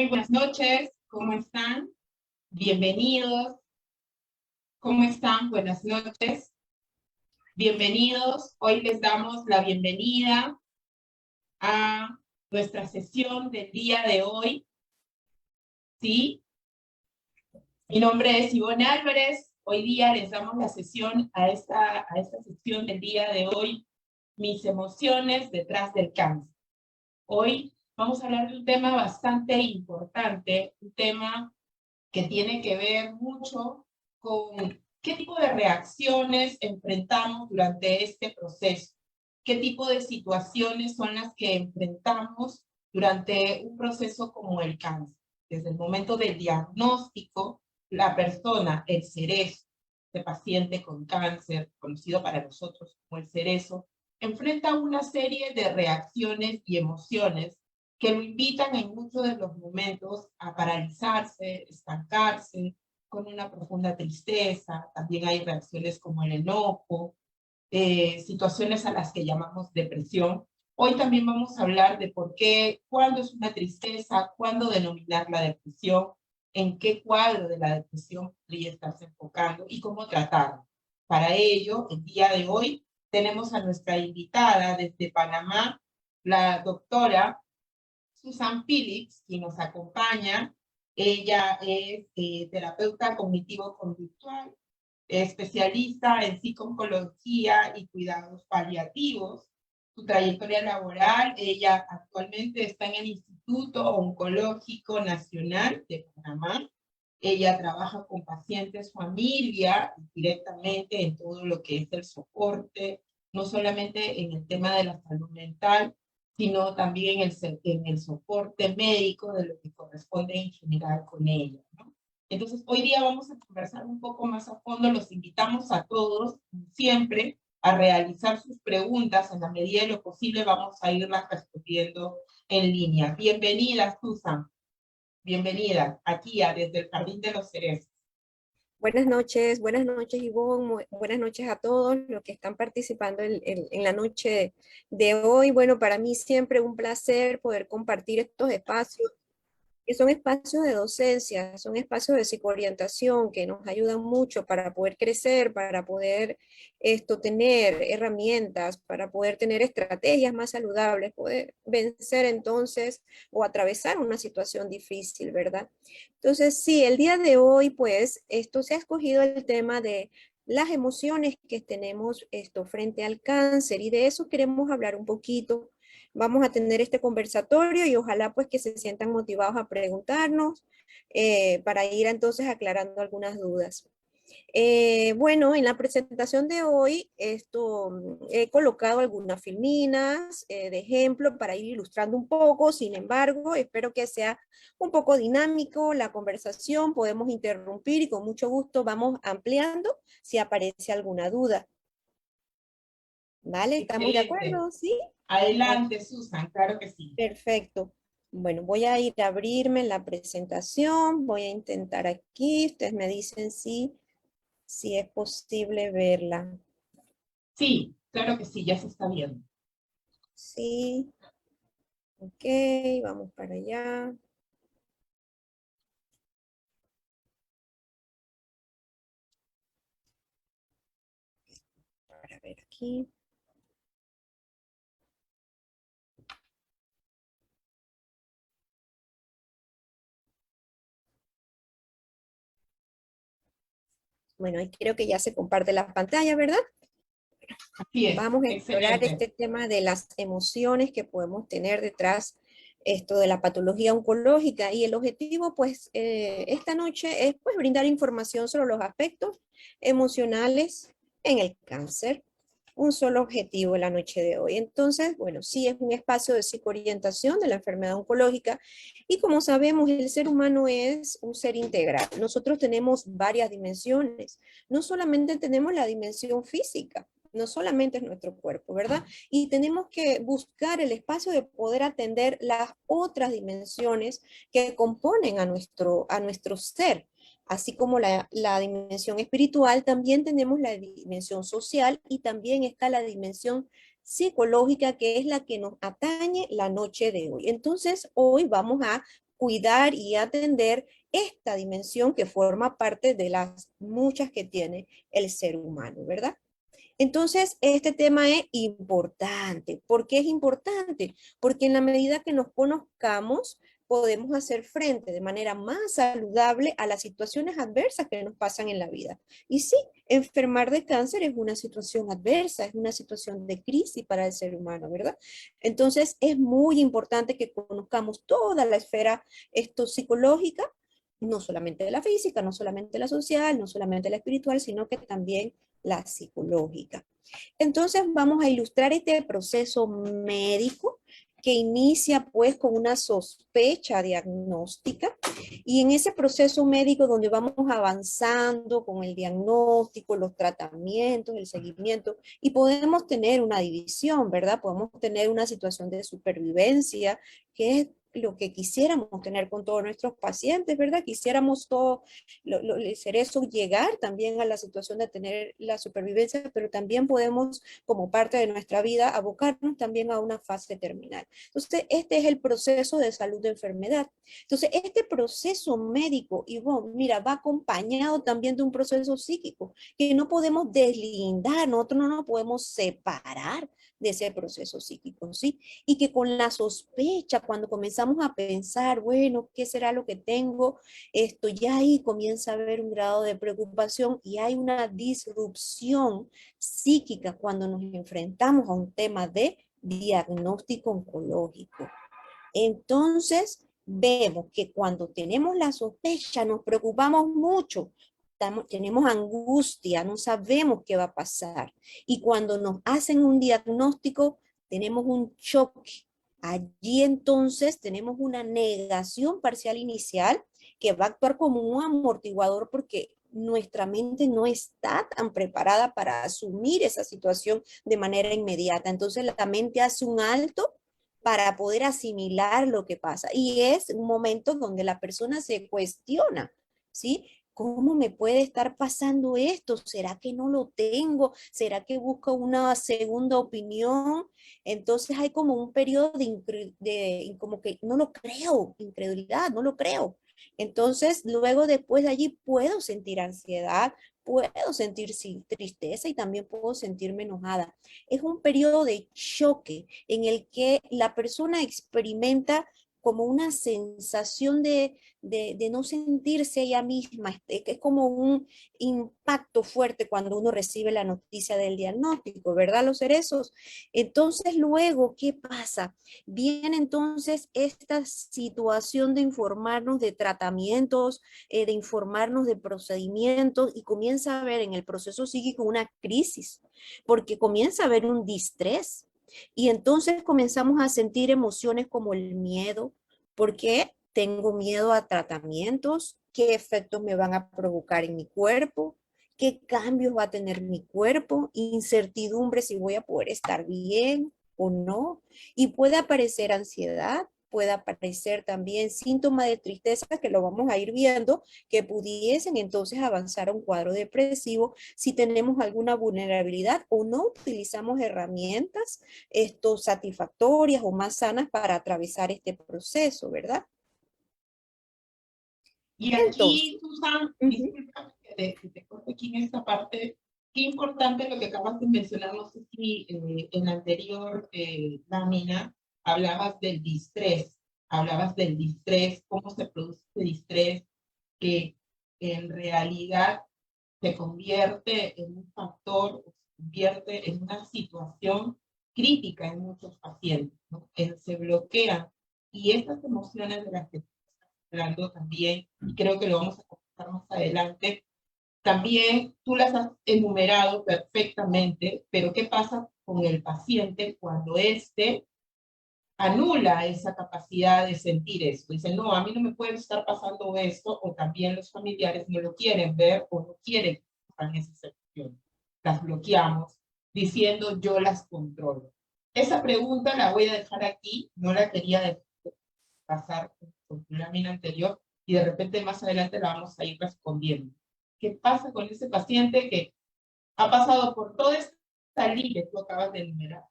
Muy buenas noches, ¿cómo están? Bienvenidos. ¿Cómo están? Buenas noches. Bienvenidos. Hoy les damos la bienvenida a nuestra sesión del día de hoy. ¿Sí? Mi nombre es Ivonne Álvarez. Hoy día les damos la sesión a esta sesión del día de hoy, mis emociones detrás del cáncer. Hoy vamos a hablar de un tema bastante importante, un tema que tiene que ver mucho con qué tipo de reacciones enfrentamos durante este proceso, qué tipo de situaciones son las que enfrentamos durante un proceso como el cáncer. Desde el momento del diagnóstico, la persona, el cerezo, de paciente con cáncer, conocido para nosotros como el cerezo, enfrenta una serie de reacciones y emociones que lo invitan en muchos de los momentos a paralizarse, estancarse, con una profunda tristeza. También hay reacciones como el enojo, situaciones a las que llamamos depresión. Hoy también vamos a hablar de por qué, cuándo es una tristeza, cuándo denominar la depresión, en qué cuadro de la depresión podría estarse enfocando y cómo tratarlo. Para ello, el día de hoy tenemos a nuestra invitada desde Panamá, la doctora Susan Phillips, quien nos acompaña. Ella es terapeuta cognitivo-conductual, especialista en psico-oncología y cuidados paliativos. Su trayectoria laboral, ella actualmente está en el Instituto Oncológico Nacional de Panamá. Ella trabaja con pacientes familia directamente en todo lo que es el soporte, no solamente en el tema de la salud mental, sino también en el soporte médico de lo que corresponde en general con ella, ¿no? Entonces, hoy día vamos a conversar un poco más a fondo. Los invitamos a todos, siempre, a realizar sus preguntas. En la medida de lo posible vamos a irlas respondiendo en línea. Bienvenida, Susan. Bienvenida, aquí desde el Jardín de los Cerezos. Buenas noches Ivonne, buenas noches a todos los que están participando en la noche de hoy. Bueno, para mí siempre un placer poder compartir estos espacios, que son espacios de docencia, son espacios de psicoorientación que nos ayudan mucho para poder crecer, para poder tener herramientas, para poder tener estrategias más saludables, poder vencer entonces o atravesar una situación difícil, ¿verdad? Entonces, sí, el día de hoy, pues, esto se ha escogido el tema de las emociones que tenemos frente al cáncer y de eso queremos hablar un poquito. Vamos a tener este conversatorio y ojalá pues que se sientan motivados a preguntarnos para ir entonces aclarando algunas dudas. Bueno, en la presentación de hoy he colocado algunas filminas de ejemplo para ir ilustrando un poco. Sin embargo, espero que sea un poco dinámico la conversación, podemos interrumpir y con mucho gusto vamos ampliando si aparece alguna duda. ¿Vale? ¿Estamos de Excelente. acuerdo? ¿Sí? Adelante, Susan, claro que sí. Perfecto. Bueno, voy a ir a abrirme la presentación, voy a intentar aquí, ustedes me dicen si es posible verla. Sí, claro que sí, ya se está viendo. Sí, ok, vamos para allá. Para ver aquí. Bueno, ahí creo que ya se comparte la pantalla, ¿verdad? Así es, Vamos a explorar excelente. este tema de las emociones que podemos tener detrás esto de la patología oncológica y el objetivo pues esta noche es pues brindar información sobre los aspectos emocionales en el cáncer. Un solo objetivo la noche de hoy. Entonces, bueno, sí es un espacio de psicoorientación de la enfermedad oncológica y como sabemos, el ser humano es un ser integral. Nosotros tenemos varias dimensiones. No solamente tenemos la dimensión física, no solamente es nuestro cuerpo, ¿verdad? Y tenemos que buscar el espacio de poder atender las otras dimensiones que componen a nuestro ser. Así como la dimensión espiritual, también tenemos la dimensión social y también está la dimensión psicológica, que es la que nos atañe la noche de hoy. Entonces, hoy vamos a cuidar y atender esta dimensión que forma parte de las muchas que tiene el ser humano, ¿verdad? Entonces, este tema es importante. ¿Por qué es importante? Porque en la medida que nos conozcamos, podemos hacer frente de manera más saludable a las situaciones adversas que nos pasan en la vida. Y sí, enfermar de cáncer es una situación adversa, es una situación de crisis para el ser humano, ¿verdad? Entonces, es muy importante que conozcamos toda la esfera psicológica, no solamente la física, no solamente la social, no solamente la espiritual, sino que también la psicológica. Entonces vamos a ilustrar este proceso médico que inicia pues con una sospecha diagnóstica y en ese proceso médico donde vamos avanzando con el diagnóstico, los tratamientos, el seguimiento y podemos tener una división, ¿verdad? Podemos tener una situación de supervivencia que es lo que quisiéramos tener con todos nuestros pacientes, ¿verdad? Quisiéramos todo ser eso, llegar también a la situación de tener la supervivencia, pero también podemos, como parte de nuestra vida, abocarnos también a una fase terminal. Entonces, este es el proceso de salud de enfermedad. Entonces, este proceso médico, Ivonne, mira, va acompañado también de un proceso psíquico, que no podemos deslindar, nosotros no nos podemos separar de ese proceso psíquico, ¿sí? Y que con la sospecha, cuando comenzamos a pensar, bueno, ¿qué será lo que tengo? Esto ya ahí comienza a haber un grado de preocupación y hay una disrupción psíquica cuando nos enfrentamos a un tema de diagnóstico oncológico. Entonces, vemos que cuando tenemos la sospecha nos preocupamos mucho, tenemos angustia, no sabemos qué va a pasar. Y cuando nos hacen un diagnóstico, tenemos un choque. Allí entonces tenemos una negación parcial inicial que va a actuar como un amortiguador porque nuestra mente no está tan preparada para asumir esa situación de manera inmediata. Entonces la mente hace un alto para poder asimilar lo que pasa. Y es un momento donde la persona se cuestiona, ¿sí? ¿Cómo me puede estar pasando esto? ¿Será que no lo tengo? ¿Será que busco una segunda opinión? Entonces hay como un periodo como que no lo creo, incredulidad, no lo creo. Entonces, luego después de allí puedo sentir ansiedad, puedo sentir tristeza y también puedo sentirme enojada. Es un periodo de choque en el que la persona experimenta como una sensación de no sentirse ella misma, que es como un impacto fuerte cuando uno recibe la noticia del diagnóstico, ¿verdad, los cerezos? Entonces, luego, ¿qué pasa? Viene entonces esta situación de informarnos de tratamientos, de informarnos de procedimientos y comienza a haber en el proceso psíquico una crisis, porque comienza a haber un distrés. Y entonces comenzamos a sentir emociones como el miedo, porque tengo miedo a tratamientos, qué efectos me van a provocar en mi cuerpo, qué cambios va a tener mi cuerpo, incertidumbre si voy a poder estar bien o no. Y puede aparecer ansiedad, puede aparecer también síntomas de tristeza que lo vamos a ir viendo, que pudiesen entonces avanzar a un cuadro depresivo si tenemos alguna vulnerabilidad o no utilizamos herramientas satisfactorias o más sanas para atravesar este proceso, ¿verdad? Y Entonces, aquí, Susan, ujú. disculpa que te corte aquí en esta parte. Qué importante lo que acabas de mencionar. No sé si en la anterior lámina hablabas del distrés, cómo se produce el distrés, que en realidad se convierte en un factor, se convierte en una situación crítica en muchos pacientes, ¿no? Se bloquean y estas emociones de las que estás hablando también, y creo que lo vamos a comentar más adelante, también tú las has enumerado perfectamente, pero ¿qué pasa con el paciente cuando éste anula esa capacidad de sentir eso? Dice, no, a mí no me puede estar pasando esto, o también los familiares no lo quieren ver o no quieren que pasen esas emociones. Las bloqueamos diciendo yo las controlo. Esa pregunta la voy a dejar aquí, no la quería pasar con la lámina anterior y de repente más adelante la vamos a ir respondiendo. ¿Qué pasa con ese paciente que ha pasado por toda esta línea que tú acabas de enumerar,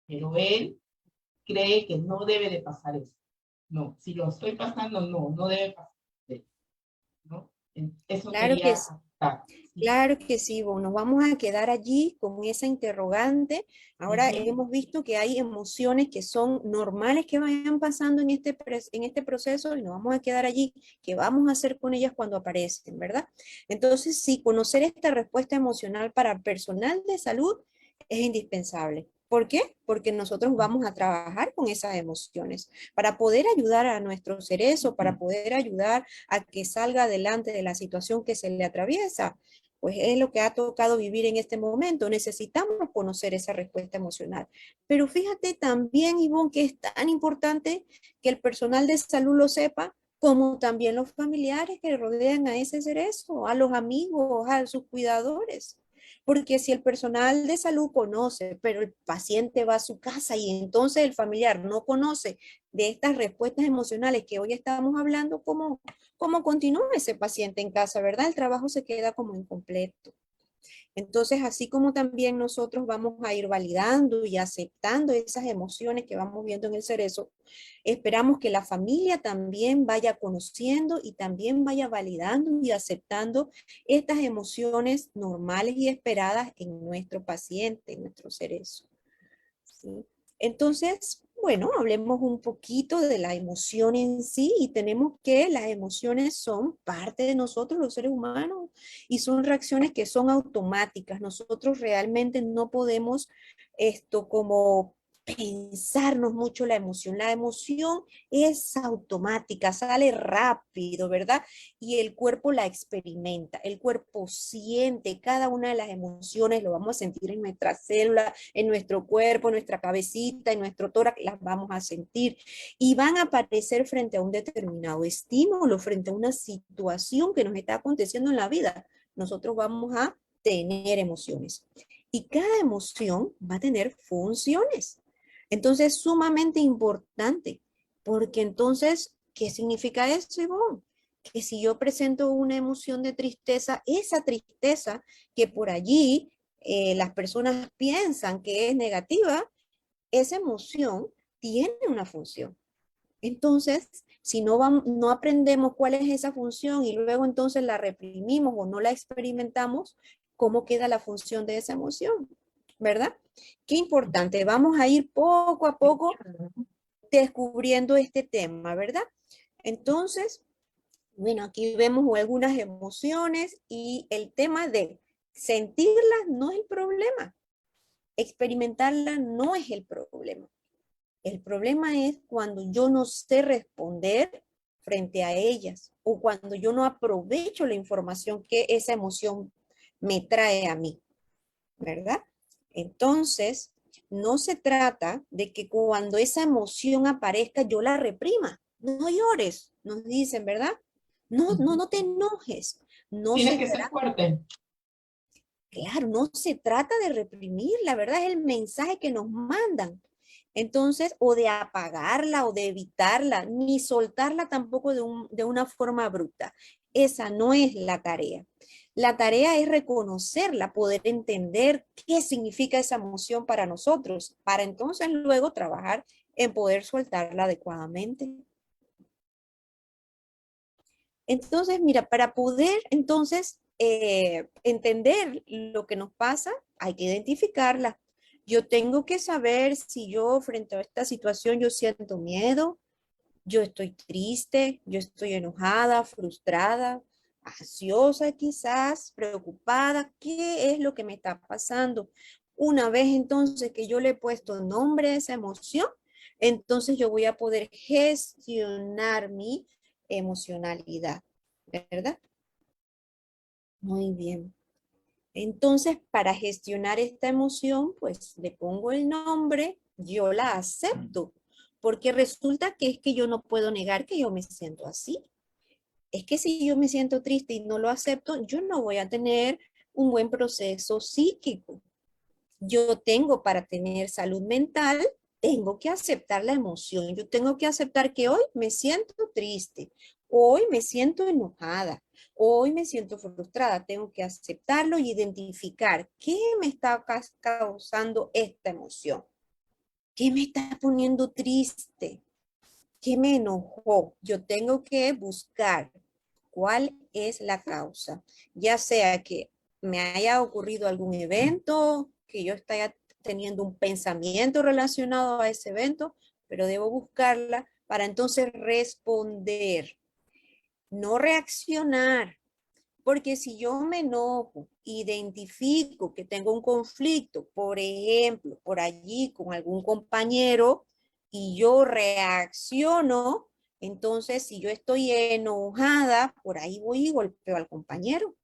pero él cree que no debe de pasar eso? no, si lo estoy pasando, no, no debe pasar, ¿no? Eso Claro que quería sí. apuntar, ¿sí? Claro que sí, Bo, nos vamos a quedar allí con esa interrogante. Ahora Ujú. hemos visto que hay emociones que son normales que vayan pasando en en este proceso y nos vamos a quedar allí. ¿Qué vamos a hacer con ellas cuando aparecen, verdad? Entonces, sí, conocer esta respuesta emocional para personal de salud es indispensable. ¿Por qué? Porque nosotros vamos a trabajar con esas emociones para poder ayudar a nuestro cerezo, para poder ayudar a que salga adelante de la situación que se le atraviesa, pues es lo que ha tocado vivir en este momento. Necesitamos conocer esa respuesta emocional. Pero fíjate también, Ivonne, que es tan importante que el personal de salud lo sepa, como también los familiares que rodean a ese cerezo, a los amigos, a sus cuidadores. Porque si el personal de salud conoce, pero el paciente va a su casa y entonces el familiar no conoce de estas respuestas emocionales que hoy estamos hablando, ¿cómo continúa ese paciente en casa, verdad? El trabajo se queda como incompleto. Entonces, así como también nosotros vamos a ir validando y aceptando esas emociones que vamos viendo en el cerezo, esperamos que la familia también vaya conociendo y también vaya validando y aceptando estas emociones normales y esperadas en nuestro paciente, en nuestro cerezo. ¿Sí? Entonces, bueno, hablemos un poquito de la emoción en sí y tenemos que las emociones son parte de nosotros, los seres humanos, y son reacciones que son automáticas. Nosotros realmente no podemos esto como pensarnos mucho la emoción. La emoción es automática, sale rápido, ¿verdad? Y el cuerpo la experimenta, el cuerpo siente cada una de las emociones, lo vamos a sentir en nuestras células, en nuestro cuerpo, en nuestra cabecita, en nuestro tórax, las vamos a sentir y van a aparecer frente a un determinado estímulo, frente a una situación que nos está aconteciendo en la vida. Nosotros vamos a tener emociones y cada emoción va a tener funciones. Entonces es sumamente importante porque entonces, ¿qué significa eso, Ivonne? Que si yo presento una emoción de tristeza, esa tristeza que por allí las personas piensan que es negativa, esa emoción tiene una función. Entonces, si no aprendemos cuál es esa función y luego entonces la reprimimos o no la experimentamos, ¿cómo queda la función de esa emoción? ¿Verdad? Qué importante. Vamos a ir poco a poco descubriendo este tema, ¿verdad? Entonces, bueno, aquí vemos algunas emociones y el tema de sentirlas no es el problema. Experimentarla no es el problema. El problema es cuando yo no sé responder frente a ellas o cuando yo no aprovecho la información que esa emoción me trae a mí, ¿verdad? Entonces, no se trata de que cuando esa emoción aparezca yo la reprima. No llores, nos dicen, ¿verdad? No te enojes. No Tienes se que ser trata. fuerte. Claro, no se trata de reprimir, la verdad es el mensaje que nos mandan. Entonces, o de apagarla o de evitarla, ni soltarla tampoco de una forma bruta. Esa no es la tarea. La tarea es reconocerla, poder entender qué significa esa emoción para nosotros, para entonces luego trabajar en poder soltarla adecuadamente. Entonces, mira, para poder entonces entender lo que nos pasa, hay que identificarla. Yo tengo que saber si yo frente a esta situación yo siento miedo, yo estoy triste, yo estoy enojada, frustrada, ansiosa quizás, preocupada. ¿Qué es lo que me está pasando? Una vez entonces que yo le he puesto nombre a esa emoción, entonces yo voy a poder gestionar mi emocionalidad, ¿verdad? Muy bien. Entonces, para gestionar esta emoción, pues le pongo el nombre, yo la acepto, porque resulta que es que yo no puedo negar que yo me siento así. Es que si yo me siento triste y no lo acepto, yo no voy a tener un buen proceso psíquico. Yo tengo para tener salud mental, tengo que aceptar la emoción. Yo tengo que aceptar que hoy me siento triste, hoy me siento enojada, hoy me siento frustrada. Tengo que aceptarlo y identificar qué me está causando esta emoción, qué me está poniendo triste. ¿Qué me enojó? Yo tengo que buscar cuál es la causa, ya sea que me haya ocurrido algún evento, que yo esté teniendo un pensamiento relacionado a ese evento, pero debo buscarla para entonces responder, no reaccionar. Porque si yo me enojo, identifico que tengo un conflicto, por ejemplo, por allí con algún compañero y yo reacciono, entonces si yo estoy enojada, por ahí voy y golpeo al compañero,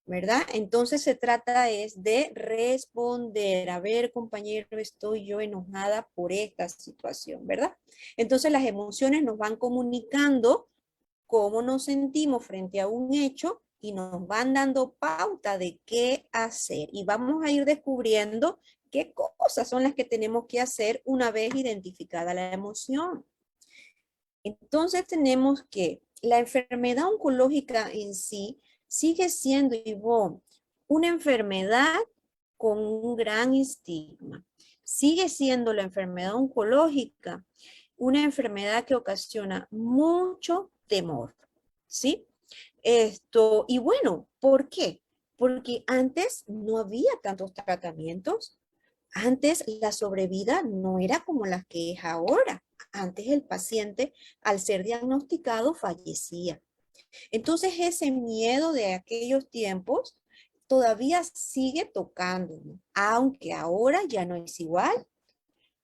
¿verdad? Entonces se trata es de responder, a ver, compañero, estoy yo enojada por esta situación, ¿verdad? Entonces las emociones nos van comunicando cómo nos sentimos frente a un hecho y nos van dando pauta de qué hacer. Y vamos a ir descubriendo qué cosas son las que tenemos que hacer una vez identificada la emoción. Entonces tenemos que la enfermedad oncológica en sí sigue siendo, Ivonne, una enfermedad con un gran estigma. Sigue siendo la enfermedad oncológica una enfermedad que ocasiona mucho temor, ¿sí? Y bueno, ¿por qué? Porque antes no había tantos tratamientos, antes la sobrevida no era como la que es ahora. Antes el paciente, al ser diagnosticado, fallecía. Entonces ese miedo de aquellos tiempos todavía sigue tocándonos, aunque ahora ya no es igual.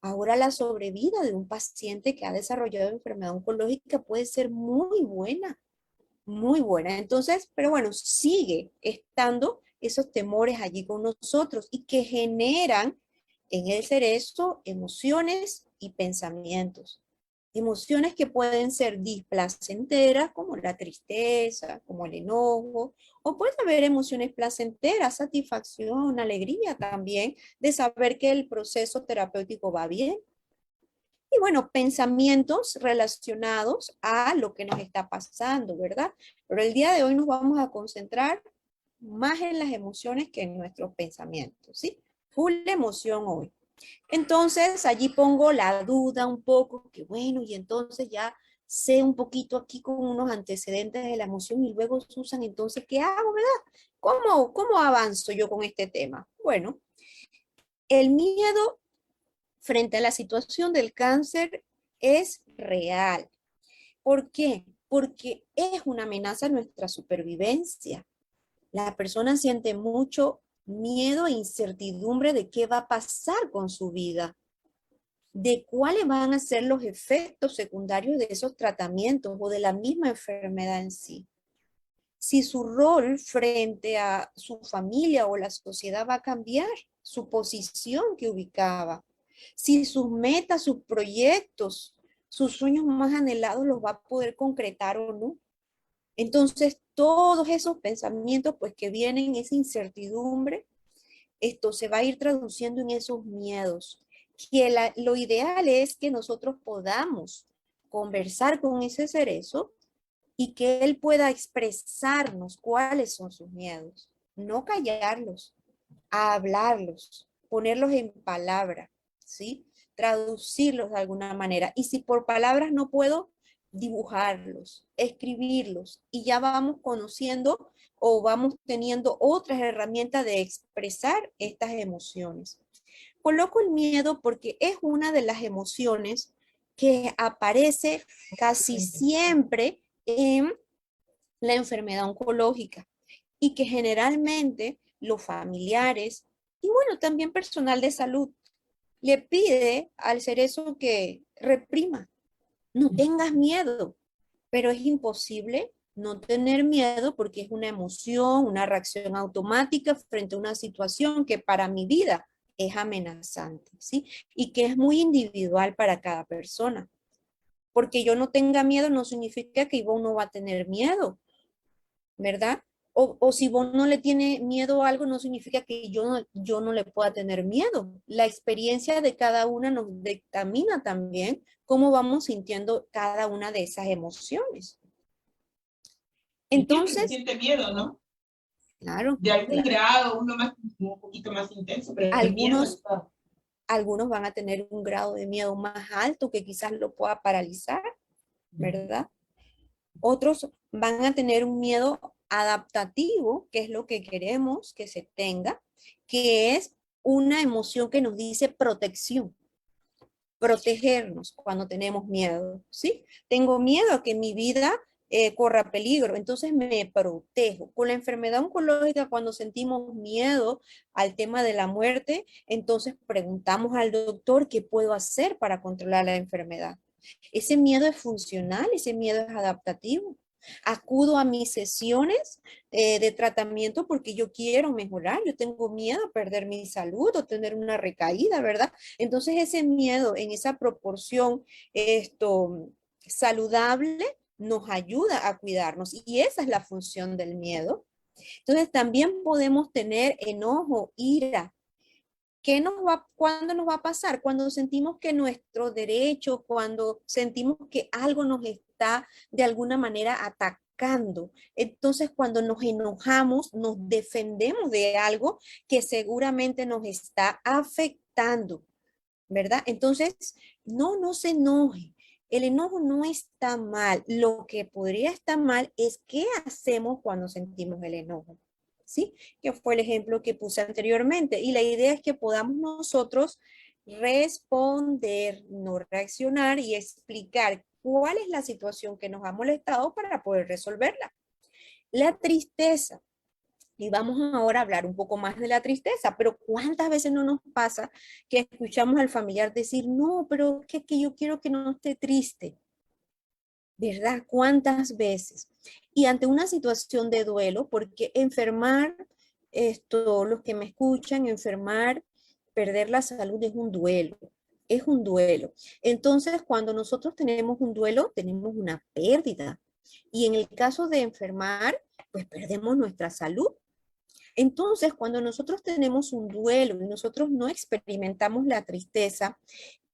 Ahora la sobrevida de un paciente que ha desarrollado enfermedad oncológica puede ser muy buena, muy buena. Entonces, pero bueno, sigue estando esos temores allí con nosotros y que generan en el cerebro emociones y pensamientos. Emociones que pueden ser displacenteras, como la tristeza, como el enojo, o puede haber emociones placenteras, satisfacción, alegría también, de saber que el proceso terapéutico va bien. Y bueno, pensamientos relacionados a lo que nos está pasando, ¿verdad? Pero el día de hoy nos vamos a concentrar más en las emociones que en nuestros pensamientos, ¿sí? Full emoción hoy. Entonces, allí pongo la duda un poco, que bueno, y entonces ya sé un poquito aquí con unos antecedentes de la emoción y luego, Susan, entonces, ¿qué hago, verdad? ¿Cómo avanzo yo con este tema? Bueno, el miedo frente a la situación del cáncer es real. ¿Por qué? Porque es una amenaza a nuestra supervivencia. La persona siente mucho miedo e incertidumbre de qué va a pasar con su vida, de cuáles van a ser los efectos secundarios de esos tratamientos o de la misma enfermedad en sí. Si su rol frente a su familia o la sociedad va a cambiar, su posición que ubicaba, si sus metas, sus proyectos, sus sueños más anhelados los va a poder concretar o no. Entonces, todos esos pensamientos, pues que vienen, esa incertidumbre, esto se va a ir traduciendo en esos miedos. Lo ideal es que nosotros podamos conversar con ese cerezo y que él pueda expresarnos cuáles son sus miedos, no callarlos, a hablarlos, ponerlos en palabra, ¿sí? Traducirlos de alguna manera. Y si por palabras no puedo, dibujarlos, escribirlos y ya vamos conociendo o vamos teniendo otras herramientas de expresar estas emociones. Coloco el miedo porque es una de las emociones que aparece casi siempre en la enfermedad oncológica y que generalmente los familiares y bueno, también personal de salud le pide al cerezo que reprima, no tengas miedo, pero es imposible no tener miedo porque es una emoción, una reacción automática frente a una situación que para mi vida es amenazante, ¿sí? Y que es muy individual para cada persona. Porque yo no tenga miedo no significa que Ivonne no va a tener miedo, ¿verdad? O si vos no le tiene miedo a algo, no significa que yo no le pueda tener miedo. La experiencia de cada una nos dictamina también cómo vamos sintiendo cada una de esas emociones. Entonces, se Entonces, siente miedo, ¿no? claro, De algún claro. grado, uno más, un poquito más intenso, pero el miedo Algunos, está. algunos van a tener un grado de miedo más alto que quizás lo pueda paralizar. ¿verdad? Otros van a tener un miedo adaptativo, que es lo que queremos que se tenga, que es una emoción que nos dice protección, protegernos cuando tenemos miedo, ¿sí? Tengo miedo a que mi vida corra peligro, entonces me protejo. Con la enfermedad oncológica, cuando sentimos miedo al tema de la muerte, entonces preguntamos al doctor qué puedo hacer para controlar la enfermedad. Ese miedo es funcional, ese miedo es adaptativo. Acudo a mis sesiones de tratamiento porque yo quiero mejorar, yo tengo miedo a perder mi salud o tener una recaída, ¿verdad? Entonces ese miedo en esa proporción saludable nos ayuda a cuidarnos y esa es la función del miedo. Entonces también podemos tener enojo, ira. ¿Cuándo nos va a pasar? Cuando sentimos que nuestro derecho, cuando sentimos que algo nos está de alguna manera atacando. Entonces, cuando nos enojamos, nos defendemos de algo que seguramente nos está afectando, ¿verdad? Entonces, no se enoje. El enojo no está mal. Lo que podría estar mal es qué hacemos cuando sentimos el enojo. ¿Sí? Que fue el ejemplo que puse anteriormente. Y la idea es que podamos nosotros responder, no reaccionar y explicar cuál es la situación que nos ha molestado para poder resolverla. La tristeza. Y vamos ahora a hablar un poco más de la tristeza, pero ¿cuántas veces no nos pasa que escuchamos al familiar decir, no, pero que yo quiero que no esté triste? ¿Verdad? ¿Cuántas veces? Y ante una situación de duelo, porque enfermar, los que me escuchan, enfermar, perder la salud es un duelo, es un duelo. Entonces, cuando nosotros tenemos un duelo, tenemos una pérdida. Y en el caso de enfermar, pues perdemos nuestra salud. Entonces, cuando nosotros tenemos un duelo y nosotros no experimentamos la tristeza,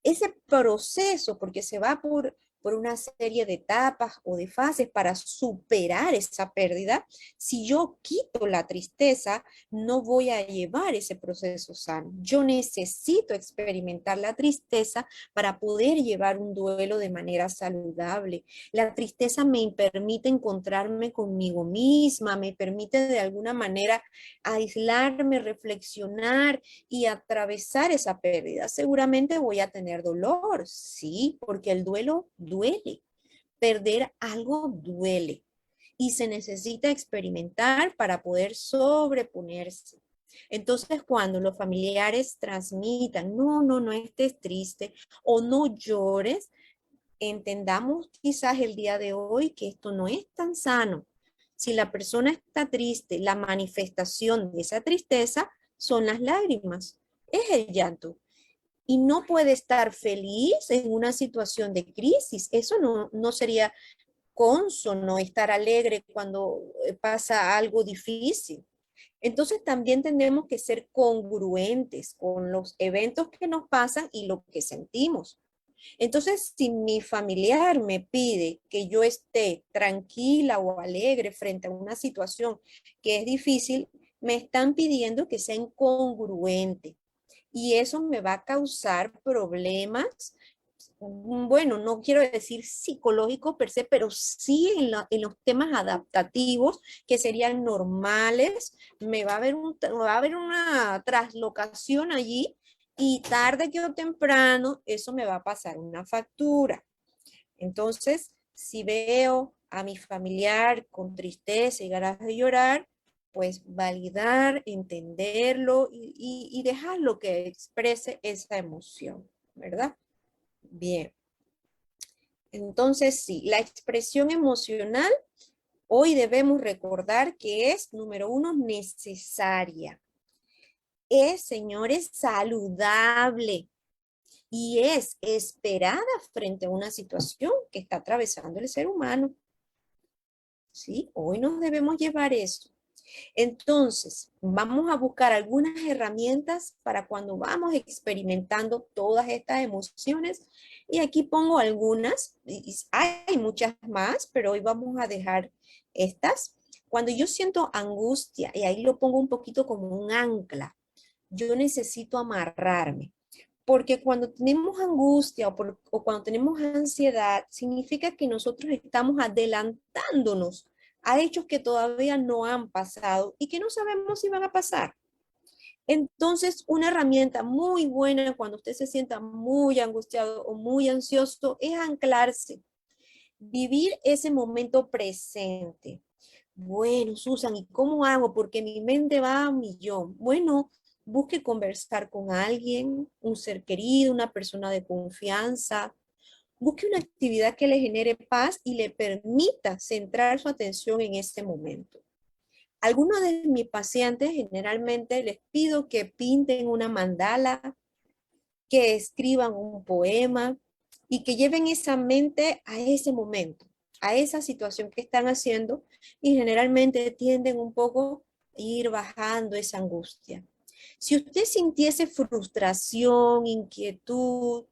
ese proceso, porque se va por una serie de etapas o de fases para superar esa pérdida, si yo quito la tristeza, no voy a llevar ese proceso sano. Yo necesito experimentar la tristeza para poder llevar un duelo de manera saludable. La tristeza me permite encontrarme conmigo misma, me permite de alguna manera aislarme, reflexionar y atravesar esa pérdida. Seguramente voy a tener dolor, sí, porque el duelo duele. Perder algo duele y se necesita experimentar para poder sobreponerse. Entonces, cuando los familiares transmitan, no estés triste o no llores, entendamos quizás el día de hoy que esto no es tan sano. Si la persona está triste, la manifestación de esa tristeza son las lágrimas, es el llanto. Y no puede estar feliz en una situación de crisis. Eso no sería consono, estar alegre cuando pasa algo difícil. Entonces también tenemos que ser congruentes con los eventos que nos pasan y lo que sentimos. Entonces, si mi familiar me pide que yo esté tranquila o alegre frente a una situación que es difícil, me están pidiendo que sea incongruente. Y eso me va a causar problemas, bueno, no quiero decir psicológicos per se, pero sí en los temas adaptativos que serían normales. Va a haber una traslocación allí y tarde que o temprano eso me va a pasar una factura. Entonces, si veo a mi familiar con tristeza y ganas de llorar, pues validar, entenderlo y dejarlo que exprese esa emoción, ¿verdad? Bien. Entonces, sí, la expresión emocional hoy debemos recordar que es, número uno, necesaria. Es, señores, saludable y es esperada frente a una situación que está atravesando el ser humano. ¿Sí? Hoy nos debemos llevar eso. Entonces, vamos a buscar algunas herramientas para cuando vamos experimentando todas estas emociones. Y aquí pongo algunas, hay muchas más, pero hoy vamos a dejar estas. Cuando yo siento angustia, y ahí lo pongo un poquito como un ancla, yo necesito amarrarme. Porque cuando tenemos angustia o cuando tenemos ansiedad, significa que nosotros estamos adelantándonos a hechos que todavía no han pasado y que no sabemos si van a pasar. Entonces, una herramienta muy buena cuando usted se sienta muy angustiado o muy ansioso es anclarse, vivir ese momento presente. Bueno, Susan, ¿y cómo hago? Porque mi mente va a millón. Bueno, busque conversar con alguien, un ser querido, una persona de confianza. Busque una actividad que le genere paz y le permita centrar su atención en este momento. Algunos de mis pacientes generalmente les pido que pinten una mandala, que escriban un poema y que lleven esa mente a ese momento, a esa situación que están haciendo y generalmente tienden un poco a ir bajando esa angustia. Si usted sintiese frustración, inquietud,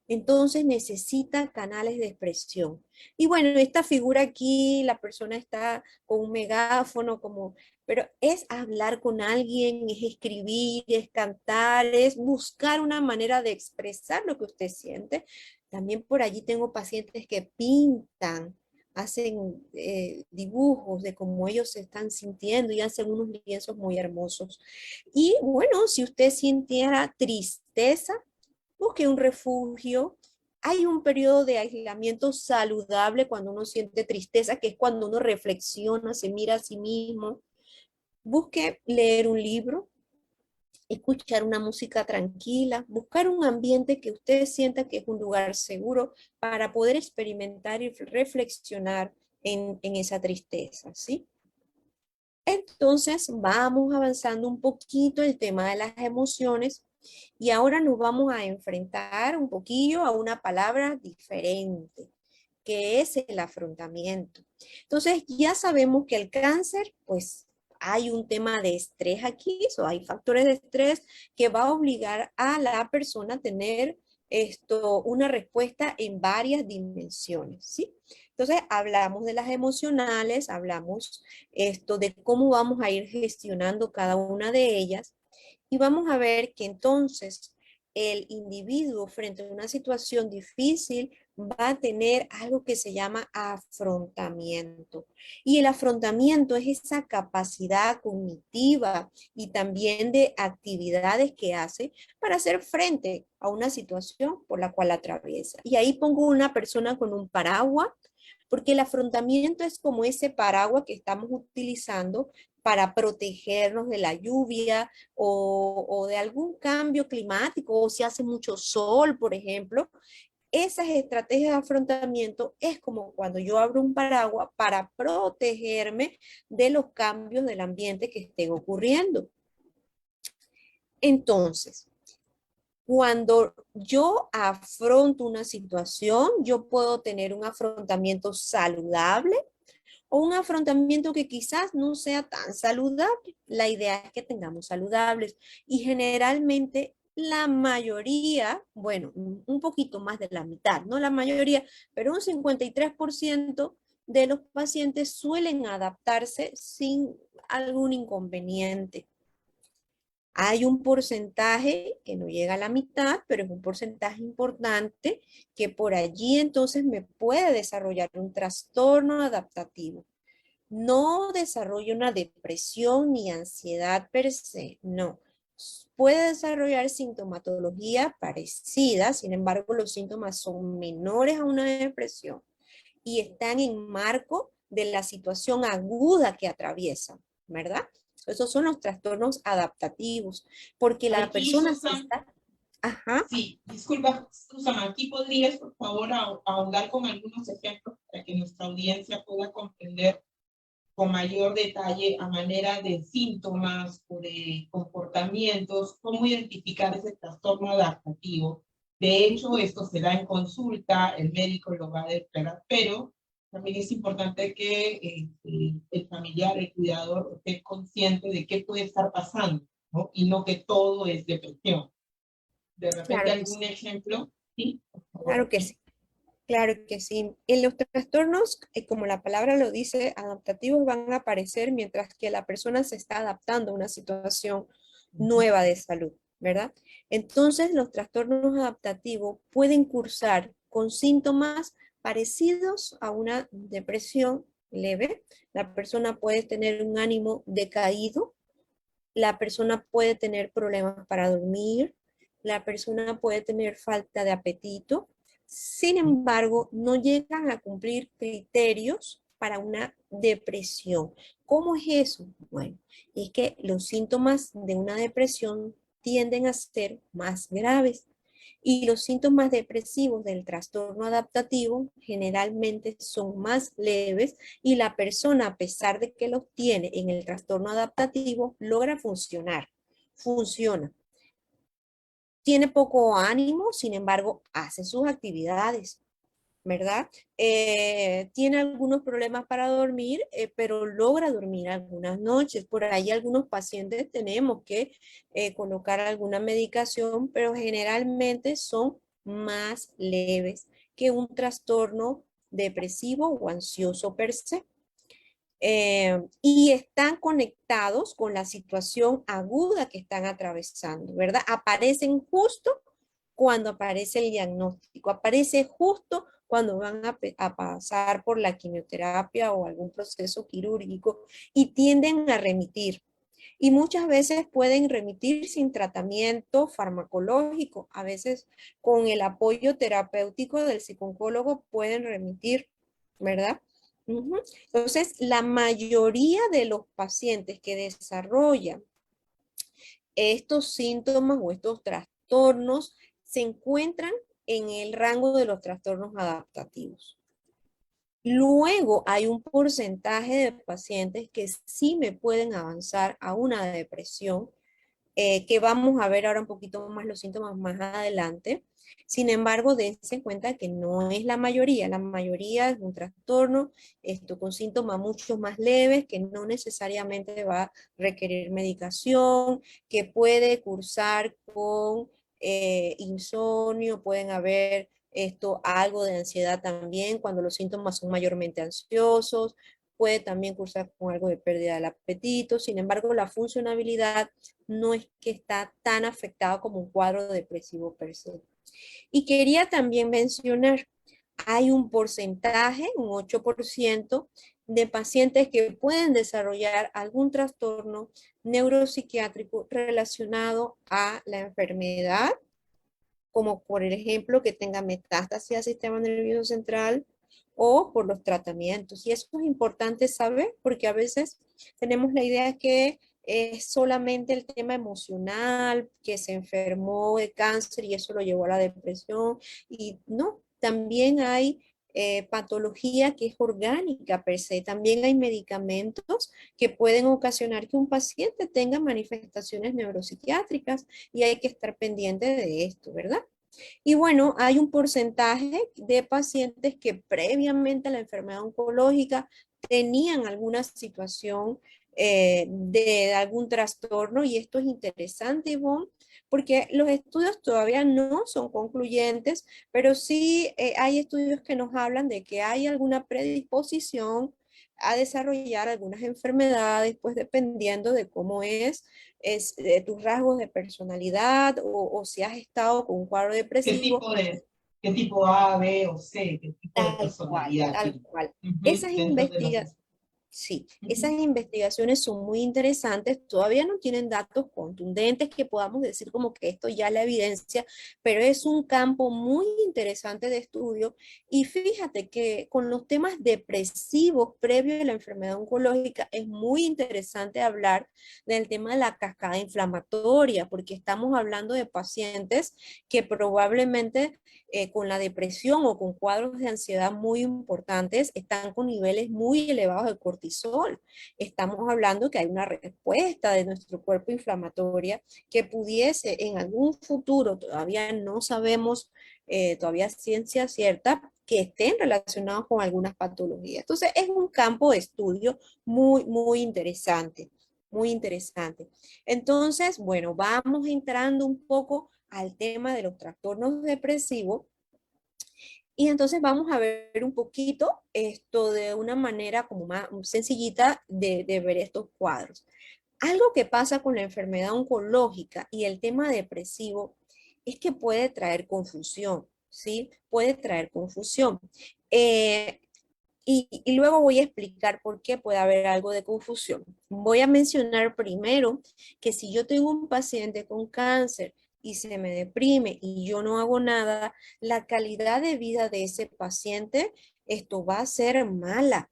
entonces necesita canales de expresión. Y bueno, esta figura aquí, la persona está con un megáfono, como, pero es hablar con alguien, es escribir, es cantar, es buscar una manera de expresar lo que usted siente. También por allí tengo pacientes que pintan, hacen dibujos de cómo ellos se están sintiendo y hacen unos lienzos muy hermosos. Y bueno, si usted sintiera tristeza, busque un refugio. Hay un periodo de aislamiento saludable cuando uno siente tristeza, que es cuando uno reflexiona, se mira a sí mismo. Busque leer un libro, escuchar una música tranquila, buscar un ambiente que usted sienta que es un lugar seguro para poder experimentar y reflexionar en esa tristeza, ¿sí? Entonces vamos avanzando un poquito el tema de las emociones y ahora nos vamos a enfrentar un poquillo a una palabra diferente, que es el afrontamiento. Entonces ya sabemos que el cáncer, pues hay un tema de estrés aquí, o hay factores de estrés que va a obligar a la persona a tener una respuesta en varias dimensiones, ¿sí? Entonces hablamos de las emocionales, hablamos de cómo vamos a ir gestionando cada una de ellas y vamos a ver que entonces el individuo frente a una situación difícil va a tener algo que se llama afrontamiento. Y el afrontamiento es esa capacidad cognitiva y también de actividades que hace para hacer frente a una situación por la cual atraviesa. Y ahí pongo una persona con un paraguas, porque el afrontamiento es como ese paraguas que estamos utilizando para protegernos de la lluvia o de algún cambio climático, o si hace mucho sol, por ejemplo. Esas estrategias de afrontamiento es como cuando yo abro un paraguas para protegerme de los cambios del ambiente que estén ocurriendo. Entonces, cuando yo afronto una situación, yo puedo tener un afrontamiento saludable o un afrontamiento que quizás no sea tan saludable. La idea es que tengamos saludables y generalmente la mayoría, bueno, un poquito más de la mitad, no la mayoría, pero un 53% de los pacientes suelen adaptarse sin algún inconveniente. Hay un porcentaje que no llega a la mitad, pero es un porcentaje importante que por allí entonces me puede desarrollar un trastorno adaptativo. No desarrolla una depresión ni ansiedad per se, no. Puede desarrollar sintomatología parecida, sin embargo, los síntomas son menores a una depresión y están en marco de la situación aguda que atraviesan, ¿verdad? Esos son los trastornos adaptativos, porque la Aquí, persona se Susan, está... Ajá. sí, disculpa, Susan, aquí podrías, por favor, ahondar con algunos ejemplos para que nuestra audiencia pueda comprender con mayor detalle a manera de síntomas o de comportamientos, cómo identificar ese trastorno adaptativo. De hecho, esto se da en consulta, el médico lo va a declarar, pero también es importante que el familiar, el cuidador, esté consciente de qué puede estar pasando, ¿no? Y no que todo es depresión. De repente, Claro que algún sí, ejemplo, ¿sí? Por favor. claro que sí. Claro que sí. En los trastornos, como la palabra lo dice, adaptativos van a aparecer mientras que la persona se está adaptando a una situación nueva de salud. ¿verdad? Entonces, los trastornos adaptativos pueden cursar con síntomas parecidos a una depresión leve. La persona puede tener un ánimo decaído, la persona puede tener problemas para dormir, la persona puede tener falta de apetito. Sin embargo, no llegan a cumplir criterios para una depresión. ¿Cómo es eso? Bueno, es que los síntomas de una depresión tienden a ser más graves. Y los síntomas depresivos del trastorno adaptativo generalmente son más leves y la persona, a pesar de que los tiene en el trastorno adaptativo, logra funcionar, funciona. Tiene poco ánimo, sin embargo, hace sus actividades, ¿verdad? Tiene algunos problemas para dormir, pero logra dormir algunas noches. Por ahí algunos pacientes tenemos que colocar alguna medicación, pero generalmente son más leves que un trastorno depresivo o ansioso per se. Y están conectados con la situación aguda que están atravesando, ¿verdad? Aparecen justo cuando aparece el diagnóstico, aparece justo cuando van a pasar por la quimioterapia o algún proceso quirúrgico y tienden a remitir. Y muchas veces pueden remitir sin tratamiento farmacológico, a veces con el apoyo terapéutico del psicólogo pueden remitir, ¿verdad? Ujú. Entonces, la mayoría de los pacientes que desarrollan estos síntomas o estos trastornos se encuentran en el rango de los trastornos adaptativos. Luego hay un porcentaje de pacientes que sí me pueden avanzar a una depresión, que vamos a ver ahora un poquito más los síntomas más adelante. Sin embargo, dense cuenta que no es la mayoría es un trastorno esto, con síntomas mucho más leves, que no necesariamente va a requerir medicación, que puede cursar con insomnio, pueden haber algo de ansiedad también, cuando los síntomas son mayormente ansiosos, puede también cursar con algo de pérdida del apetito, sin embargo, la funcionabilidad no es que está tan afectado como un cuadro depresivo per se. Y quería también mencionar, hay un porcentaje, un 8% de pacientes que pueden desarrollar algún trastorno neuropsiquiátrico relacionado a la enfermedad, como por ejemplo que tenga metástasis al sistema nervioso central o por los tratamientos. Y eso es importante saber porque a veces tenemos la idea que es solamente el tema emocional, que se enfermó de cáncer y eso lo llevó a la depresión. Y no, también hay patología que es orgánica per se. También hay medicamentos que pueden ocasionar que un paciente tenga manifestaciones neuropsiquiátricas y hay que estar pendiente de esto, ¿verdad? Y bueno, hay un porcentaje de pacientes que previamente a la enfermedad oncológica tenían alguna situación de algún trastorno y esto es interesante, Ivonne, porque los estudios todavía no son concluyentes, pero sí hay estudios que nos hablan de que hay alguna predisposición a desarrollar algunas enfermedades, pues dependiendo de cómo es de tus rasgos de personalidad o si has estado con un cuadro ¿Qué depresivo, tipo qué tipo A, B o C, qué tipo de tal cual, personalidad tal tiene? cual. Ujú, Esas dentro de los... investigaciones, sí, esas Ujú. investigaciones son muy interesantes, todavía no tienen datos contundentes que podamos decir como que esto ya la evidencia, pero es un campo muy interesante de estudio y fíjate que con los temas depresivos previos a la enfermedad oncológica es muy interesante hablar del tema de la cascada inflamatoria, porque estamos hablando de pacientes que probablemente con la depresión o con cuadros de ansiedad muy importantes, están con niveles muy elevados de cortisol. Estamos hablando que hay una respuesta de nuestro cuerpo inflamatoria que pudiese en algún futuro, todavía no sabemos, todavía ciencia cierta, que estén relacionados con algunas patologías. Entonces, es un campo de estudio muy interesante, muy interesante. Entonces, bueno, vamos entrando un poco al tema de los trastornos depresivos y entonces vamos a ver un poquito esto de una manera como más sencillita de ver estos cuadros. Algo que pasa con la enfermedad oncológica y el tema depresivo es que puede traer confusión, ¿sí? Puede traer confusión. Eh, y luego voy a explicar por qué puede haber algo de confusión. Voy a mencionar primero que si yo tengo un paciente con cáncer y se me deprime y yo no hago nada, la calidad de vida de ese paciente, esto va a ser mala.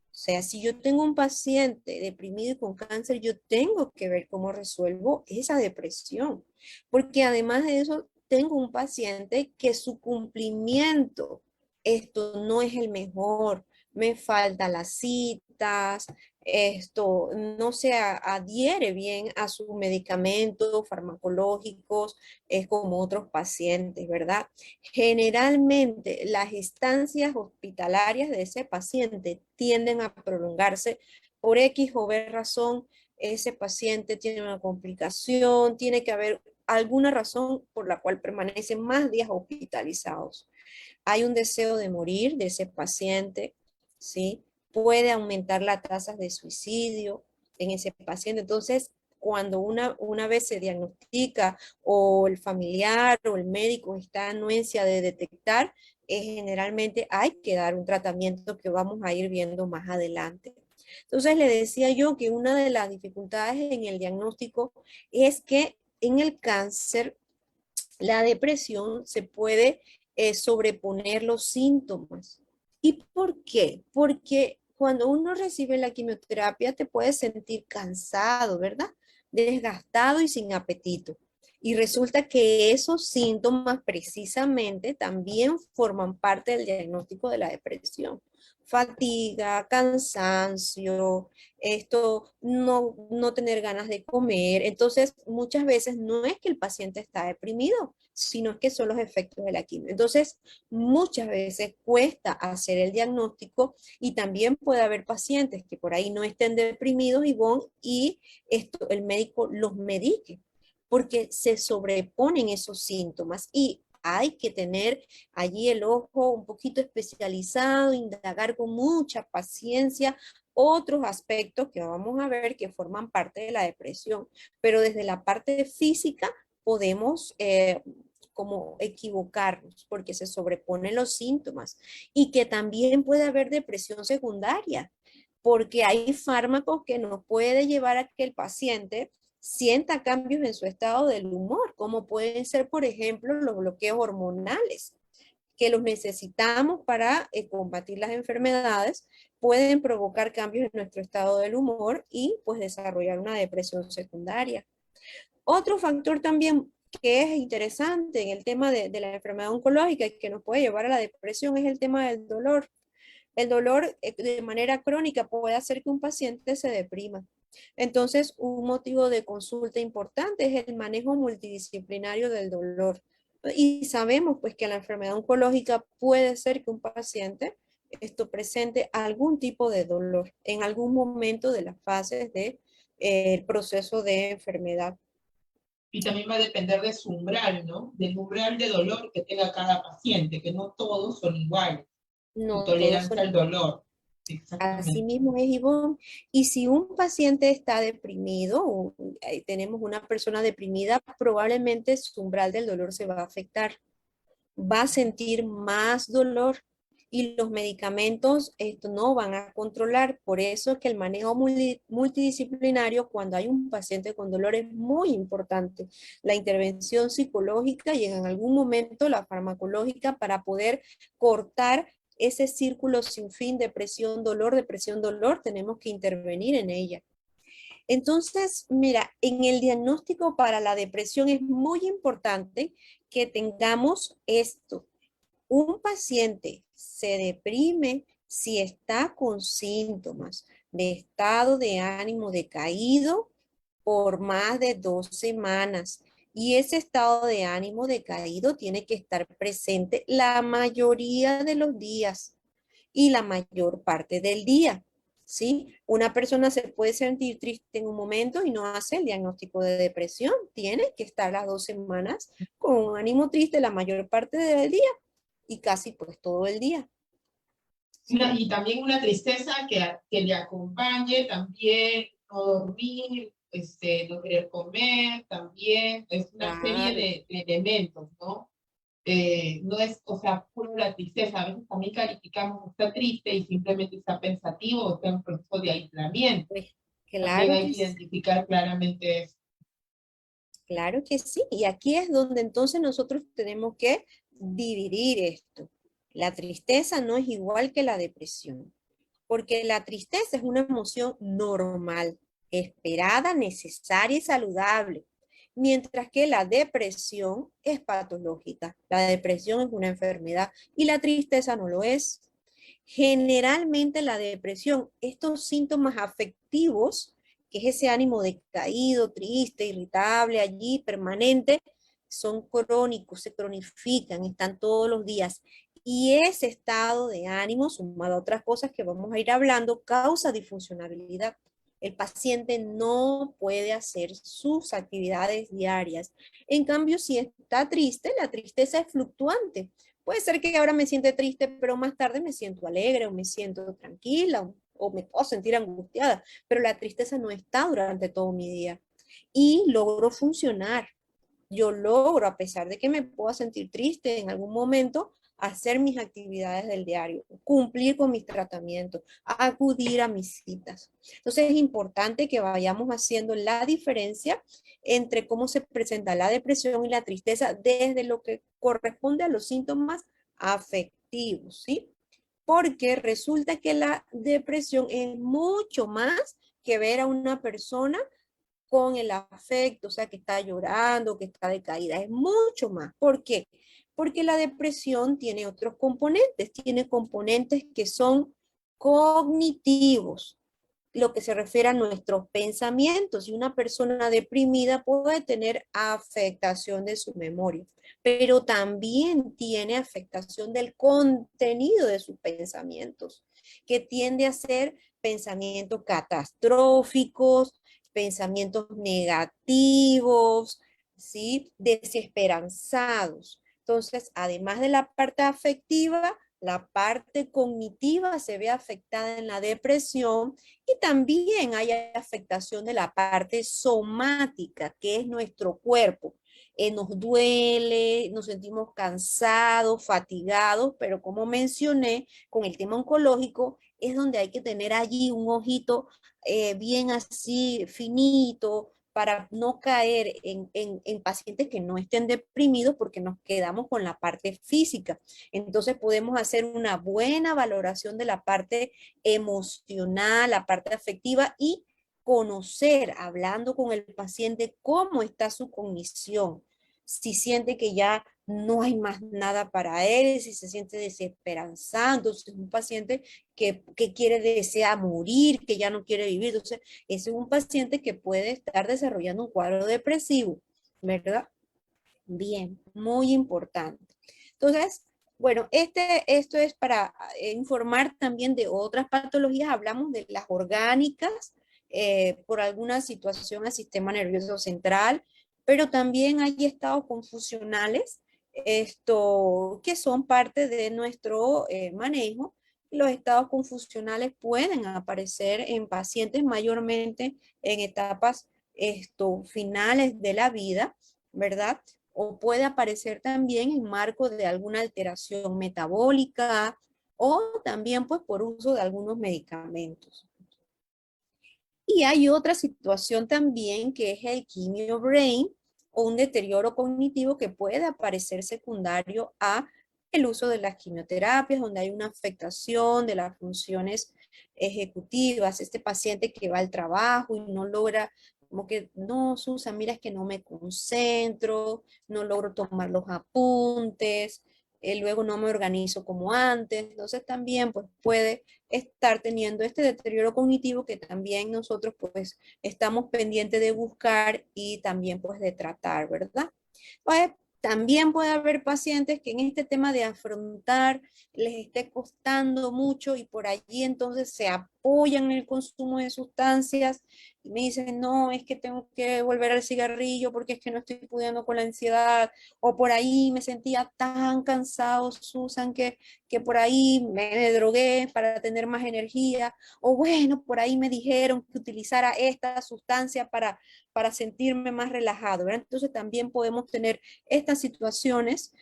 O sea, si yo tengo un paciente deprimido y con cáncer, yo tengo que ver cómo resuelvo esa depresión. Porque además de eso, tengo un paciente que su cumplimiento, esto no es el mejor, me faltan las citas, esto no se adhiere bien a sus medicamentos farmacológicos, es como otros pacientes, ¿verdad? Generalmente las estancias hospitalarias de ese paciente tienden a prolongarse por X o B razón. Ese paciente tiene una complicación, tiene que haber alguna razón por la cual permanecen más días hospitalizados. Hay un deseo de morir de ese paciente, ¿sí? Puede aumentar las tasas de suicidio en ese paciente. Entonces, cuando una vez se diagnostica o el familiar o el médico está anuencia de detectar, generalmente hay que dar un tratamiento que vamos a ir viendo más adelante. Entonces, le decía yo que una de las dificultades en el diagnóstico es que en el cáncer la depresión se puede sobreponer los síntomas. ¿Y por qué? Porque cuando uno recibe la quimioterapia te puedes sentir cansado, ¿verdad? Desgastado y sin apetito. Y resulta que esos síntomas precisamente también forman parte del diagnóstico de la depresión. Fatiga, cansancio, esto, no tener ganas de comer. Entonces, muchas veces no es que el paciente está deprimido, sino que son los efectos de la quimio. Entonces, muchas veces cuesta hacer el diagnóstico y también puede haber pacientes que por ahí no estén deprimidos, y esto, el médico los medique, porque se sobreponen esos síntomas y hay que tener allí el ojo un poquito especializado, indagar con mucha paciencia otros aspectos que vamos a ver que forman parte de la depresión, pero desde la parte física podemos como equivocarnos porque se sobreponen los síntomas y que también puede haber depresión secundaria porque hay fármacos que nos puede llevar a que el paciente sienta cambios en su estado del humor, como pueden ser, por ejemplo, los bloqueos hormonales, que los necesitamos para combatir las enfermedades, pueden provocar cambios en nuestro estado del humor y pues desarrollar una depresión secundaria. Otro factor también que es interesante en el tema de la enfermedad oncológica y que nos puede llevar a la depresión es el tema del dolor. El dolor de manera crónica puede hacer que un paciente se deprima. Entonces, un motivo de consulta importante es el manejo multidisciplinario del dolor. Y sabemos pues que la enfermedad oncológica puede ser que un paciente esto presente algún tipo de dolor en algún momento de las fases del proceso de enfermedad. Y también va a depender de su umbral, ¿no? Del umbral de dolor que tenga cada paciente, que no todos son iguales. Su No todos tolerancia son al dolor. así Exactamente. mismo es, Ivonne. Y si un paciente está deprimido, o tenemos una persona deprimida, probablemente su umbral del dolor se va a afectar. Va a sentir más dolor y los medicamentos esto no van a controlar. Por eso es que el manejo multidisciplinario cuando hay un paciente con dolor es muy importante. La intervención psicológica y en algún momento la farmacológica para poder cortar ese círculo sin fin de depresión, dolor, tenemos que intervenir en ella. Entonces, mira, en el diagnóstico para la depresión es muy importante que tengamos esto. Un paciente se deprime si está con síntomas de estado de ánimo decaído por más de 2 semanas. Y ese estado de ánimo decaído tiene que estar presente la mayoría de los días y la mayor parte del día. ¿Sí? Una persona se puede sentir triste en un momento y no hace el diagnóstico de depresión. Tiene que estar las 2 semanas con un ánimo triste la mayor parte del día y casi pues todo el día. Y también una tristeza que le acompañe, también no dormir, no querer comer también, es una serie Claro, de elementos, ¿no? No es, o sea, puro la tristeza, a veces también calificamos está triste y simplemente está pensativo o está en proceso de aislamiento. pues También claro hay que que sí. identificar claramente eso. Claro que sí, y aquí es donde entonces nosotros tenemos que dividir esto. La tristeza no es igual que la depresión, porque la tristeza es una emoción normal, esperada, necesaria y saludable, mientras que la depresión es patológica. La depresión es una enfermedad y la tristeza no lo es. Generalmente la depresión, estos síntomas afectivos, que es ese ánimo decaído, triste, irritable, allí permanente, son crónicos, se cronifican, están todos los días. Y ese estado de ánimo, sumado a otras cosas que vamos a ir hablando, causa disfuncionalidad. El paciente no puede hacer sus actividades diarias. En cambio, si está triste, la tristeza es fluctuante. Puede ser que ahora me siente triste, pero más tarde me siento alegre o me siento tranquila o me puedo sentir angustiada, pero la tristeza no está durante todo mi día y logro funcionar. Yo logro, a pesar de que me pueda sentir triste en algún momento, hacer mis actividades del diario, cumplir con mis tratamientos, acudir a mis citas. Entonces es importante que vayamos haciendo la diferencia entre cómo se presenta la depresión y la tristeza desde lo que corresponde a los síntomas afectivos, ¿sí? Porque resulta que la depresión es mucho más que ver a una persona con el afecto, o sea, que está llorando, que está decaída, es mucho más. ¿Por qué? Porque la depresión tiene otros componentes, tiene componentes que son cognitivos, lo que se refiere a nuestros pensamientos. Y una persona deprimida puede tener afectación de su memoria, pero también tiene afectación del contenido de sus pensamientos, que tiende a ser pensamientos catastróficos, pensamientos negativos, ¿sí? Desesperanzados. Entonces, además de la parte afectiva, la parte cognitiva se ve afectada en la depresión y también hay afectación de la parte somática, que es nuestro cuerpo. Nos duele, nos sentimos cansados, fatigados, pero como mencioné, con el tema oncológico es donde hay que tener allí un ojito bien así finito para no caer en pacientes que no estén deprimidos porque nos quedamos con la parte física. Entonces podemos hacer una buena valoración de la parte emocional, la parte afectiva y conocer, hablando con el paciente, cómo está su cognición, si siente que ya no hay más nada para él, si se siente desesperanzado, entonces es un paciente que quiere, desea morir, que ya no quiere vivir, entonces ese es un paciente que puede estar desarrollando un cuadro depresivo, ¿verdad? Bien, muy importante. Entonces, bueno, esto es para informar también de otras patologías. Hablamos de las orgánicas por alguna situación al sistema nervioso central, pero también hay estados confusionales, esto, que son parte de nuestro manejo. Los estados confusionales pueden aparecer en pacientes mayormente en etapas finales de la vida, ¿verdad? O puede aparecer también en marco de alguna alteración metabólica o también pues por uso de algunos medicamentos. Y hay otra situación también que es el quimio brain o un deterioro cognitivo que puede aparecer secundario a el uso de las quimioterapias, donde hay una afectación de las funciones ejecutivas. Este paciente que va al trabajo y no logra, como que, no, Susan, mira, es que no me concentro, no logro tomar los apuntes, luego no me organizo como antes. Entonces también pues puede estar teniendo este deterioro cognitivo que también nosotros pues estamos pendientes de buscar y también pues de tratar, ¿verdad? Pues también puede haber pacientes que en este tema de afrontar les esté costando mucho y por allí entonces se apoyan en el consumo de sustancias y me dicen, no, es que tengo que volver al cigarrillo porque es que no estoy pudiendo con la ansiedad, o por ahí me sentía tan cansado, Susan, que por ahí me drogué para tener más energía, o bueno, por ahí me dijeron que utilizara esta sustancia para sentirme más relajado, ¿verdad? Entonces también podemos tener estas situaciones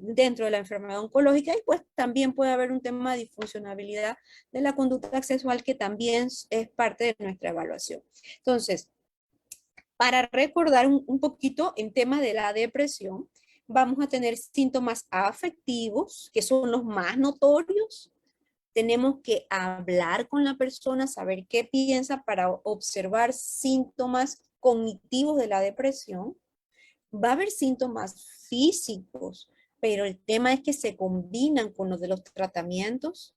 dentro de la enfermedad oncológica, y pues también puede haber un tema de disfuncionabilidad de la conducta sexual que también es parte de nuestra evaluación. Entonces, para recordar un poquito en tema de la depresión, vamos a tener síntomas afectivos, que son los más notorios. Tenemos que hablar con la persona, saber qué piensa para observar síntomas cognitivos de la depresión. Va a haber síntomas físicos, pero el tema es que se combinan con los de los tratamientos.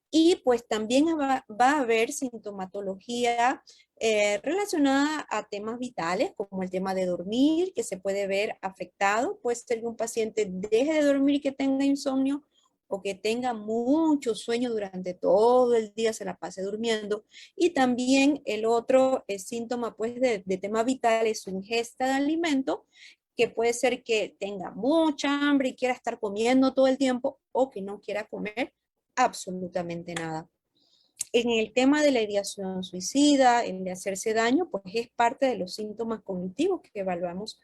Y pues también va a haber sintomatología relacionada a temas vitales, como el tema de dormir, que se puede ver afectado. Puede ser que un paciente deje de dormir y que tenga insomnio, o que tenga mucho sueño durante todo el día, se la pase durmiendo. Y también el otro síntoma pues de tema vital es su ingesta de alimento, que puede ser que tenga mucha hambre y quiera estar comiendo todo el tiempo, o que no quiera comer absolutamente nada. En el tema de la ideación suicida, el de hacerse daño, pues es parte de los síntomas cognitivos que evaluamos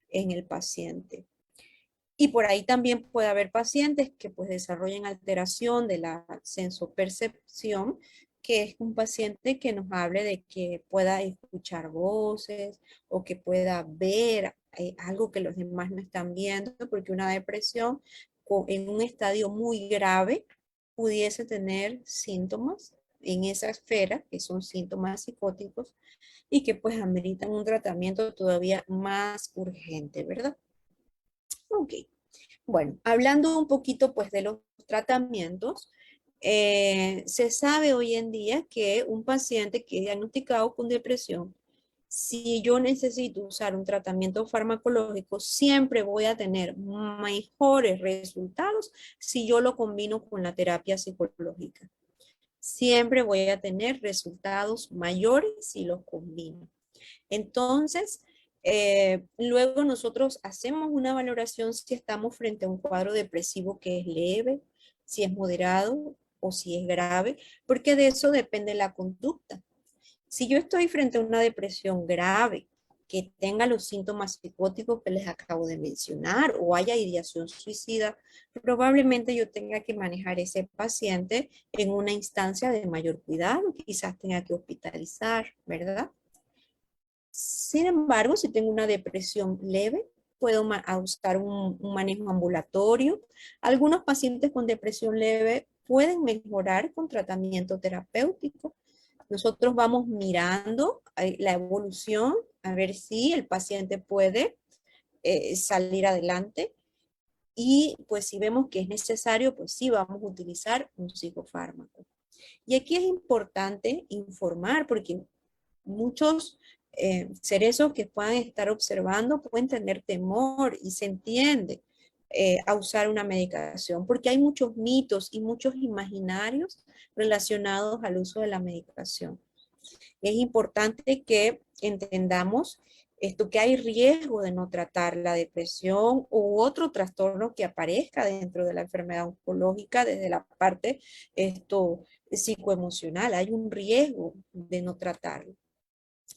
en el paciente. Y por ahí también puede haber pacientes que pues desarrollen alteración de la sensopercepción, que es un paciente que nos hable de que pueda escuchar voces o que pueda ver algo que los demás no están viendo, porque una depresión en un estadio muy grave pudiese tener síntomas en esa esfera, que son síntomas psicóticos, y que pues ameritan un tratamiento todavía más urgente, ¿verdad? Ok. Bueno, hablando un poquito pues de los tratamientos, se sabe hoy en día que un paciente que es diagnosticado con depresión, si yo necesito usar un tratamiento farmacológico, siempre voy a tener mejores resultados si yo lo combino con la terapia psicológica. Siempre voy a tener resultados mayores si los combino. Entonces, luego nosotros hacemos una valoración si estamos frente a un cuadro depresivo que es leve, si es moderado o si es grave, porque de eso depende la conducta. Si yo estoy frente a una depresión grave, que tenga los síntomas psicóticos que les acabo de mencionar o haya ideación suicida, probablemente yo tenga que manejar ese paciente en una instancia de mayor cuidado, quizás tenga que hospitalizar, ¿verdad? Sin embargo, si tengo una depresión leve, puedo usar un manejo ambulatorio. Algunos pacientes con depresión leve pueden mejorar con tratamiento terapéutico. Nosotros vamos mirando la evolución, a ver si el paciente puede salir adelante, y pues si vemos que es necesario, pues sí vamos a utilizar un psicofármaco. Y aquí es importante informar, porque muchos cerezos que puedan estar observando pueden tener temor, y se entiende a usar una medicación, porque hay muchos mitos y muchos imaginarios relacionados al uso de la medicación. Es importante que entendamos esto, que hay riesgo de no tratar la depresión u otro trastorno que aparezca dentro de la enfermedad oncológica desde la parte psicoemocional. Hay un riesgo de no tratarlo.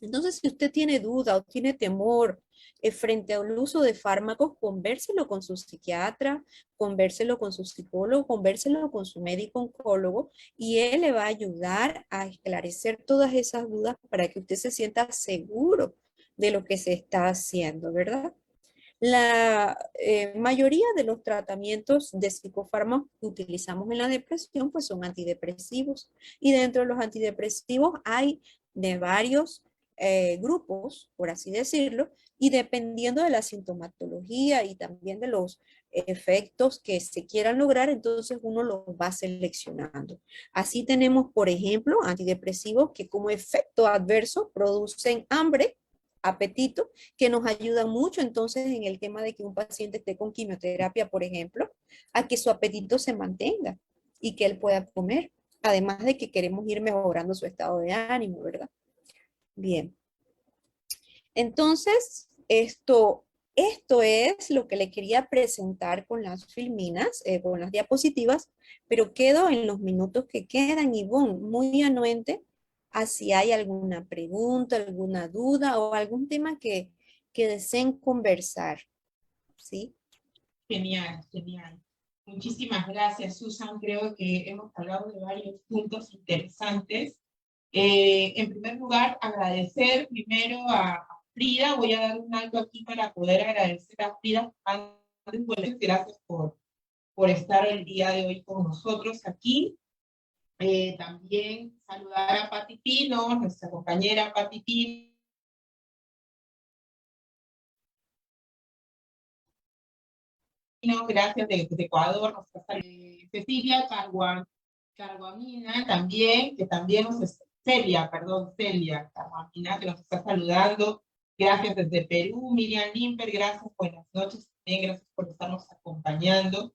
Entonces, si usted tiene duda o tiene temor frente al uso de fármacos, convérselo con su psiquiatra, convérselo con su psicólogo, convérselo con su médico oncólogo, y él le va a ayudar a esclarecer todas esas dudas para que usted se sienta seguro de lo que se está haciendo, ¿verdad? La mayoría de los tratamientos de psicofármacos que utilizamos en la depresión pues son antidepresivos, y dentro de los antidepresivos hay de varios grupos, por así decirlo, y dependiendo de la sintomatología y también de los efectos que se quieran lograr, entonces uno los va seleccionando. Así tenemos, por ejemplo, antidepresivos que como efecto adverso producen hambre, apetito, que nos ayuda mucho entonces en el tema de que un paciente esté con quimioterapia, por ejemplo, a que su apetito se mantenga y que él pueda comer. además de que queremos ir mejorando su estado de ánimo, ¿verdad? Bien. Entonces, esto es lo que le quería presentar con las filminas, con las diapositivas, pero quedo en los minutos que quedan, Ivonne, muy anuente, a si hay alguna pregunta, alguna duda o algún tema que deseen conversar, ¿sí? Genial, genial. Muchísimas gracias, Susan. Creo que hemos hablado de varios puntos interesantes. En primer lugar, agradecer primero a Frida. Voy a dar un alto aquí para poder agradecer a Frida. Antes, bueno, gracias por estar el día de hoy con nosotros aquí. También saludar a Pati Pino, nuestra compañera Pati Pino. Gracias de Ecuador, nos está Cecilia Carguamina también, que también Celia Carguamina, que nos está saludando. Gracias desde Perú, Miriam Limper, gracias, buenas noches también, gracias por estarnos acompañando.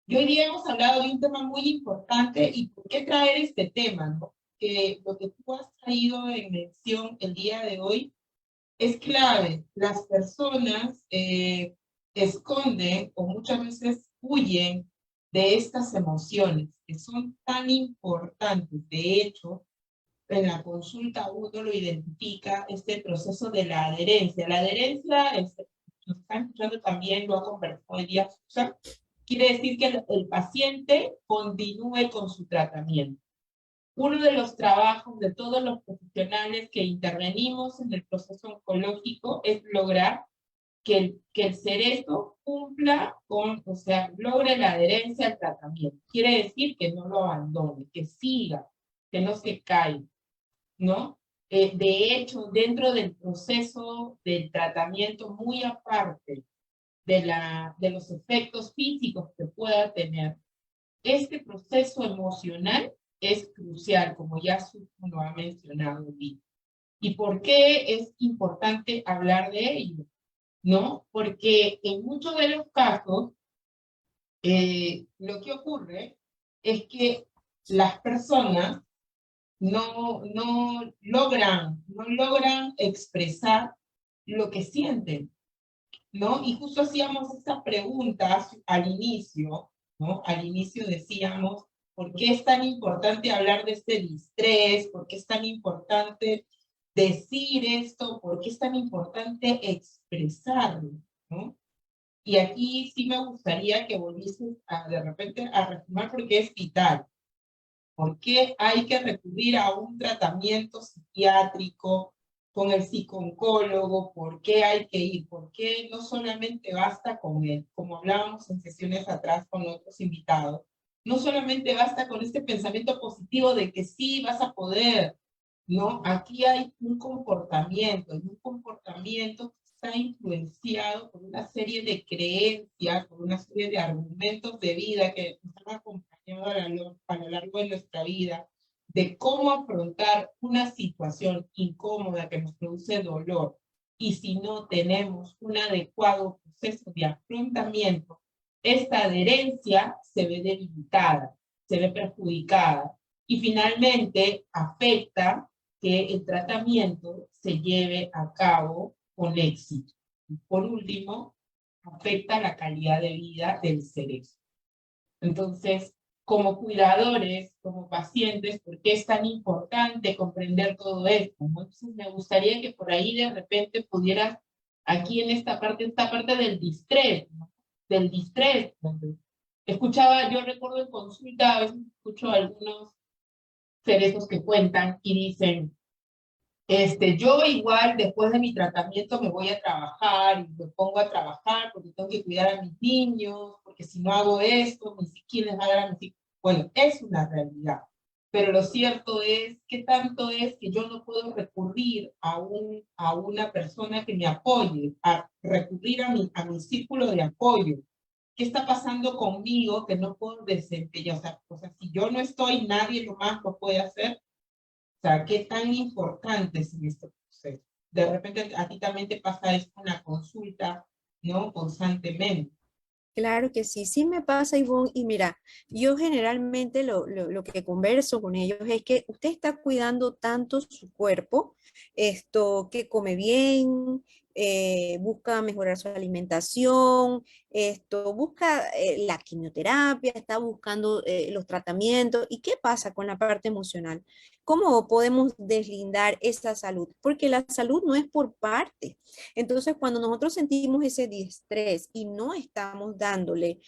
Y hoy día hemos hablado de un tema muy importante, y por qué traer este tema, ¿no? Que lo que tú has traído en mención el día de hoy es clave. Las personas esconden o muchas veces huyen de estas emociones que son tan importantes. De hecho, en la consulta uno lo identifica este proceso de la adherencia. La adherencia, nos están escuchando también, lo ha conversado hoy día Susan, quiere decir que el paciente continúe con su tratamiento. Uno de los trabajos de todos los profesionales que intervenimos en el proceso oncológico es lograr que el cerebro cumpla con, o sea, logre la adherencia al tratamiento. Quiere decir que no lo abandone, que siga, que no se caiga, ¿no? De hecho, dentro del proceso del tratamiento, muy aparte de los efectos físicos que pueda tener, este proceso emocional es crucial, como ya Susan lo ha mencionado. ¿Y por qué es importante hablar de ello? ¿No? Porque en muchos de los casos, lo que ocurre es que las personas no logran expresar lo que sienten, ¿no? Y justo hacíamos estas preguntas al inicio, ¿no? Al inicio decíamos, ¿por qué es tan importante hablar de este distrés? ¿Por qué es tan importante decir esto? ¿Por qué es tan importante expresarlo? ¿No? Y aquí sí me gustaría que volvieses de repente a retomar, porque es vital. ¿Por qué hay que recurrir a un tratamiento psiquiátrico con el psicooncólogo? ¿Por qué hay que ir? ¿Por qué no solamente basta con él? Como hablábamos en sesiones atrás con otros invitados, no solamente basta con este pensamiento positivo de que sí vas a poder, ¿no? Aquí hay un comportamiento, y un comportamiento que está influenciado por una serie de creencias, por una serie de argumentos de vida que nos han acompañado a lo largo de nuestra vida, de cómo afrontar una situación incómoda que nos produce dolor. Y si no tenemos un adecuado proceso de afrontamiento, esta adherencia se ve debilitada, se ve perjudicada, y finalmente afecta que el tratamiento se lleve a cabo con éxito. Y por último, afecta la calidad de vida del cerebro. Entonces, como cuidadores, como pacientes, ¿por qué es tan importante comprender todo esto? Entonces, me gustaría que por ahí de repente pudieras, aquí en esta parte del distrés, ¿no? Del distrés. Escuchaba, yo recuerdo en consulta, a veces escucho a algunos cerezos que cuentan y dicen, yo igual después de mi tratamiento me voy a trabajar y me pongo a trabajar porque tengo que cuidar a mis niños, porque si no hago esto, ¿quién les va a dar a mis hijos? Bueno, es una realidad, pero lo cierto es que tanto es que yo no puedo recurrir a una persona que me apoye, a recurrir a mi círculo de apoyo. ¿Qué está pasando conmigo que no puedo desempeñar? O sea, si yo no estoy, nadie lo más lo puede hacer. O sea, ¿qué tan importante es en este proceso? De repente a ti también te pasa esto en la consulta, ¿no? Constantemente. Claro que sí, sí me pasa, Ivonne, y mira, yo generalmente lo que converso con ellos es que usted está cuidando tanto su cuerpo, esto que come bien, busca mejorar su alimentación, esto busca la quimioterapia, está buscando los tratamientos. ¿Y qué pasa con la parte emocional? ¿Cómo podemos deslindar esa salud? Porque la salud no es por parte. Entonces, cuando nosotros sentimos ese distrés y no estamos dándole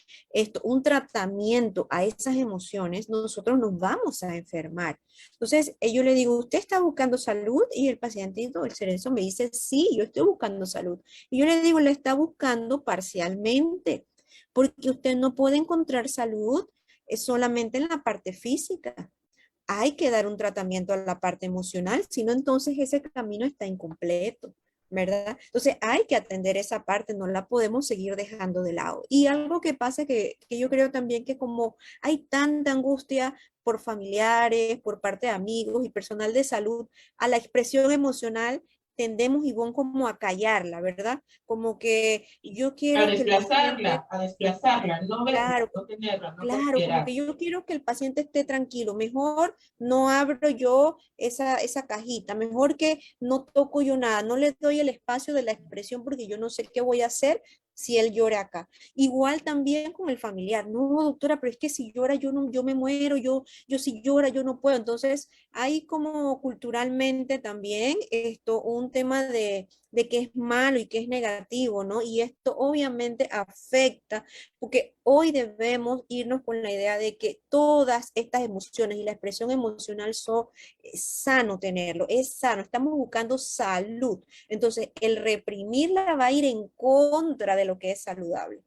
un tratamiento a esas emociones, nosotros nos vamos a enfermar. Entonces, yo le digo, ¿usted está buscando salud? Y el pacientito, el cerezo, me dice, sí, yo estoy buscando salud. Y yo le digo, le está buscando parcialmente, porque usted no puede encontrar salud solamente en la parte física. Hay que dar un tratamiento a la parte emocional, si no, entonces ese camino está incompleto, ¿verdad? Entonces hay que atender esa parte, no la podemos seguir dejando de lado. Y algo que pasa que yo creo también que como hay tanta angustia por familiares, por parte de amigos y personal de salud, a la expresión emocional tendemos, Ivonne, como a callarla, ¿verdad? Como que yo quiero que el paciente, A desplazarla, no verla, claro, no tenerla, no claro, como considerar. que yo quiero que el paciente esté tranquilo, mejor no abro yo esa cajita, mejor que no toco yo nada, no le doy el espacio de la expresión porque yo no sé qué voy a hacer si él llora acá. Igual también con el familiar, no, doctora, pero es que si llora yo no, yo me muero, yo si llora yo no puedo. Entonces, hay como culturalmente también un tema de que es malo y que es negativo, ¿no? Y esto obviamente afecta porque hoy debemos irnos con la idea de que todas estas emociones y la expresión emocional son es sano tenerlo, es sano, estamos buscando salud. Entonces, el reprimirla va a ir en contra de lo que es saludable.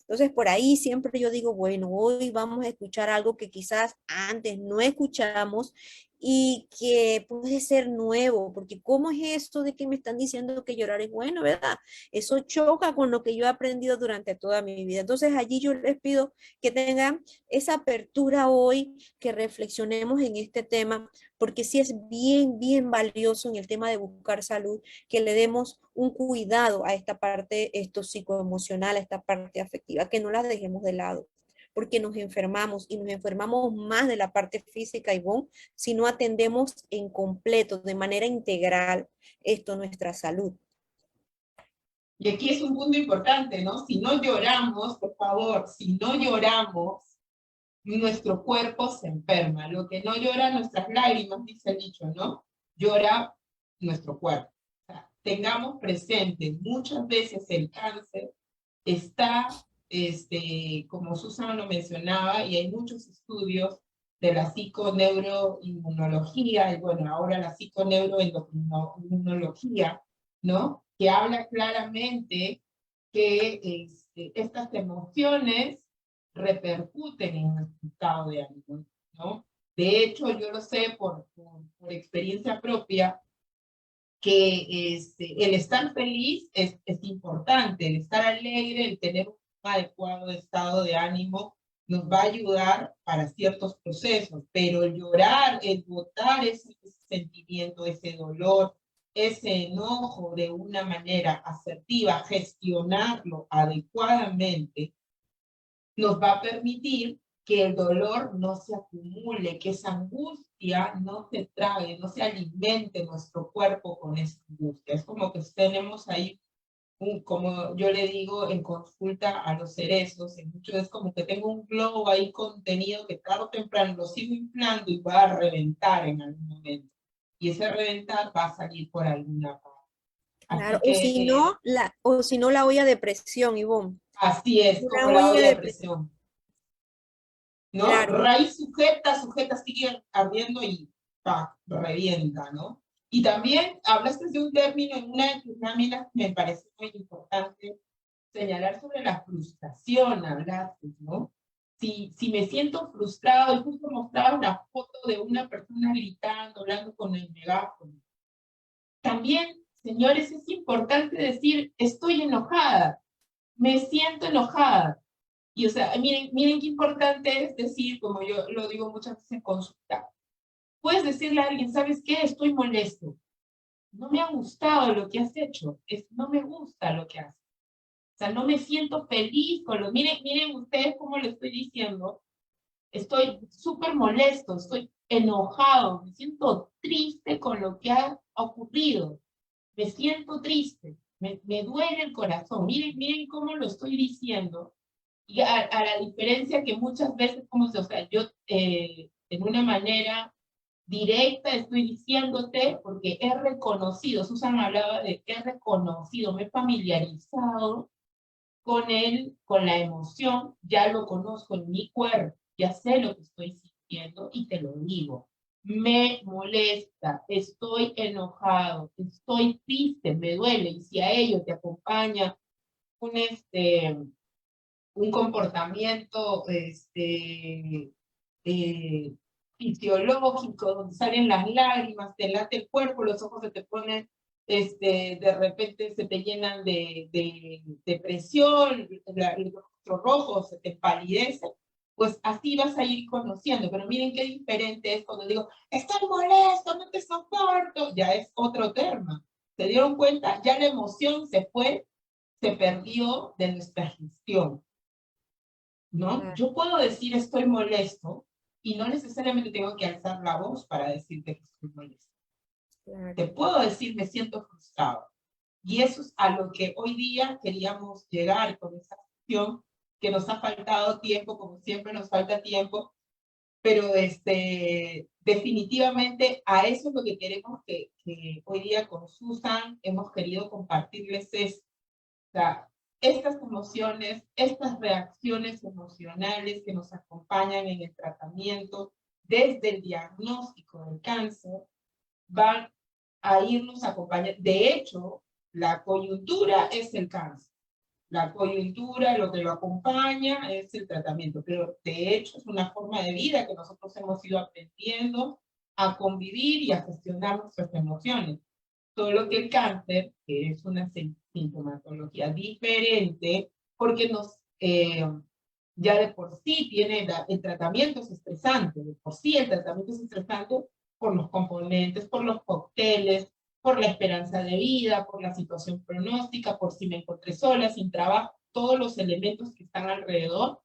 Entonces, por ahí siempre yo digo, bueno, hoy vamos a escuchar algo que quizás antes no escuchamos y que puede ser nuevo, porque ¿cómo es esto de que me están diciendo que llorar es bueno, verdad? Eso choca con lo que yo he aprendido durante toda mi vida. Entonces, allí yo les pido que tengan esa apertura hoy, que reflexionemos en este tema, porque sí es bien, bien valioso en el tema de buscar salud, que le demos un cuidado a esta parte esto psicoemocional, a esta parte afectiva, que no las dejemos de lado, porque nos enfermamos y nos enfermamos más de la parte física, Ivonne, si no atendemos en completo, de manera integral, nuestra salud. Y aquí es un punto importante, ¿no? Si no lloramos, por favor, si no lloramos, nuestro cuerpo se enferma. Lo que no llora, nuestras lágrimas, dice el dicho, ¿no? Llora nuestro cuerpo. O sea, tengamos presente, muchas veces el cáncer está, como Susan lo mencionaba, y hay muchos estudios de la psiconeuroinmunología, y bueno, ahora la psiconeuroendocrinología, ¿no? Que habla claramente que estas emociones repercuten en nuestro estado de ánimo, ¿no? De hecho, yo lo sé por experiencia propia, que el estar feliz es importante, el estar alegre, el tener un adecuado estado de ánimo nos va a ayudar para ciertos procesos, pero el llorar, el botar ese sentimiento, ese dolor, ese enojo de una manera asertiva, gestionarlo adecuadamente, nos va a permitir que el dolor no se acumule, que esa angustia no se trague, no se alimente nuestro cuerpo con esa angustia. Es como que tenemos ahí, como yo le digo en consulta a los cerezos, en mucho es como que tengo un globo ahí contenido que tarde o temprano lo sigo inflando y va a reventar en algún momento. Y ese reventar va a salir por alguna parte. Claro, Así que o si no la olla de presión, Ivonne. así es, Una como la olla olla de de presión, presión. ¿No? claro. Raíz sujeta, sujeta, sigue ardiendo y ¡pac! Revienta, ¿no? Y también hablaste de un término en una de tus láminas que me parece muy importante señalar sobre la frustración, hablaste, ¿no? Si me siento frustrado, y justo mostraba una foto de una persona gritando, hablando con el megáfono. También, señores, es importante decir, estoy enojada, me siento enojada. Y o sea, miren qué importante es decir, como yo lo digo muchas veces en consulta, puedes decirle a alguien, ¿sabes qué? Estoy molesto. No me ha gustado lo que has hecho. No me gusta lo que haces. O sea, no me siento feliz con lo, miren ustedes cómo le estoy diciendo, estoy súper molesto, estoy enojado, me siento triste con lo que ha ocurrido, me siento triste, me duele el corazón, miren cómo lo estoy diciendo, y a la diferencia que muchas veces, como se, o sea, yo en una manera directa estoy diciéndote, porque he reconocido, Susan hablaba de que he reconocido, me he familiarizado con él, con la emoción, ya lo conozco en mi cuerpo, ya sé lo que estoy sintiendo y te lo digo. Me molesta, estoy enojado, estoy triste, me duele, y si a ello te acompaña un, un comportamiento eh, fisiológico, donde salen las lágrimas, te late el cuerpo, los ojos se te ponen, de repente se te llenan de presión, el rostro rojo, se te empalidece, pues así vas a ir conociendo. Pero miren qué diferente es cuando digo, estoy molesto, no te soporto, ya es otro tema. ¿Se dieron cuenta? Ya la emoción se fue, se perdió de nuestra gestión, ¿no? Claro, Yo puedo decir estoy molesto y no necesariamente tengo que alzar la voz para decirte que estoy molesto. claro. Te puedo decir me siento frustrado. Y eso es a lo que hoy día queríamos llegar con esa acción, que nos ha faltado tiempo, como siempre nos falta tiempo, pero definitivamente a eso es lo que queremos que hoy día con Susan hemos querido compartirles esto. O sea, estas emociones, estas reacciones emocionales que nos acompañan en el tratamiento desde el diagnóstico del cáncer van a irnos acompañando. De hecho, la coyuntura es el cáncer. La coyuntura, lo que lo acompaña es el tratamiento, pero de hecho es una forma de vida que nosotros hemos ido aprendiendo a convivir y a gestionar nuestras emociones. Solo que el cáncer, que es una sintomatología diferente, porque ya de por sí tiene, el tratamiento es estresante, de por sí el tratamiento es estresante por los componentes, por los cócteles, por la esperanza de vida, por la situación pronóstica, por si me encontré sola, sin trabajo, todos los elementos que están alrededor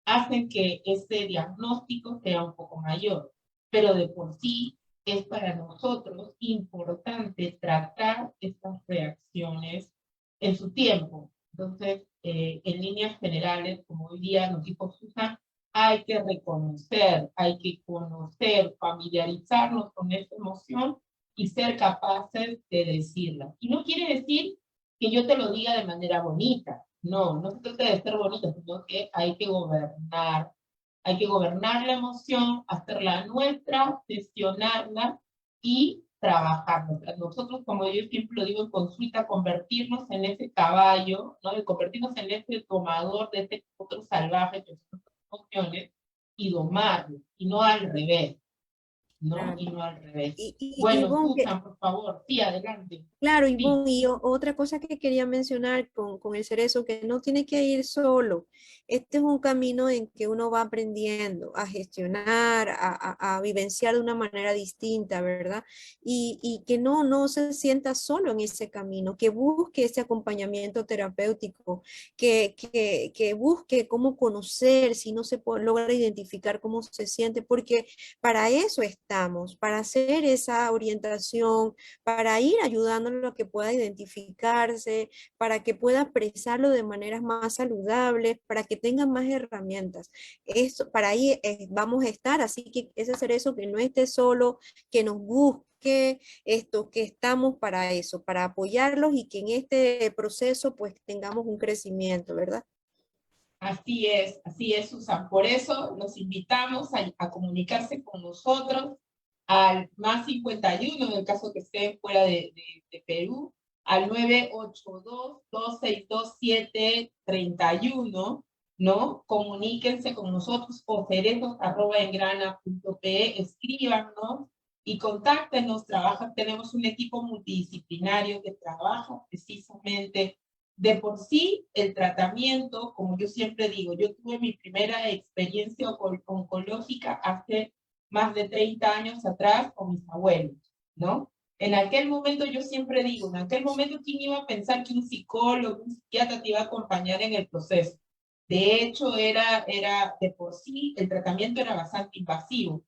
hacen que este diagnóstico sea un poco mayor. Pero de por sí es para nosotros importante tratar estas reacciones en su tiempo. Entonces, en líneas generales, como hoy día los tipos usan, hay que reconocer, hay que conocer, familiarizarnos con esta emoción y ser capaces de decirla. Y no quiere decir que yo te lo diga de manera bonita, no, no se trata de ser bonito, sino que hay que gobernar la emoción, hacerla nuestra, gestionarla y trabajarla. Nosotros, como yo siempre lo digo en consulta, convertirnos en ese caballo, ¿no? De convertirnos en ese domador de este otro salvaje que son nuestras emociones y domarlo, y no al revés, ¿no? Claro. Y no al revés. Y Bueno, Ivonne, Susan, por favor, sí, adelante. claro, Sí, Ivonne, y otra cosa que quería mencionar con el cerezo, que no tiene que ir solo. Este es un camino en que uno va aprendiendo a gestionar, a vivenciar de una manera distinta, ¿verdad? Y que no se sienta solo en ese camino, que busque ese acompañamiento terapéutico, que busque cómo conocer, si no logra identificar cómo se siente, porque para eso estamos, para hacer esa orientación, para ir ayudándolo a que pueda identificarse, para que pueda expresarlo de maneras más saludables, para que tenga más herramientas. Eso, para ahí vamos a estar, así que ese cerezo que no esté solo, que nos busque, esto, que estamos para eso, para apoyarlos y que en este proceso pues tengamos un crecimiento, ¿verdad? así es, Susan. Por eso los invitamos a comunicarse con nosotros al más 51, en el caso que estén fuera de Perú, al 982-262-731, ¿no? Comuníquense con nosotros o ceresos@engrana.pe, escríbanos y contáctenos. Tenemos un equipo multidisciplinario que trabaja precisamente de por sí el tratamiento, como yo siempre digo, yo tuve mi primera experiencia oncológica hace más de 30 años atrás con mis abuelos, ¿no? En aquel momento, yo siempre digo, en aquel momento, ¿quién iba a pensar que un psicólogo, un psiquiatra te iba a acompañar en el proceso? De hecho, era de por sí, el tratamiento era bastante invasivo.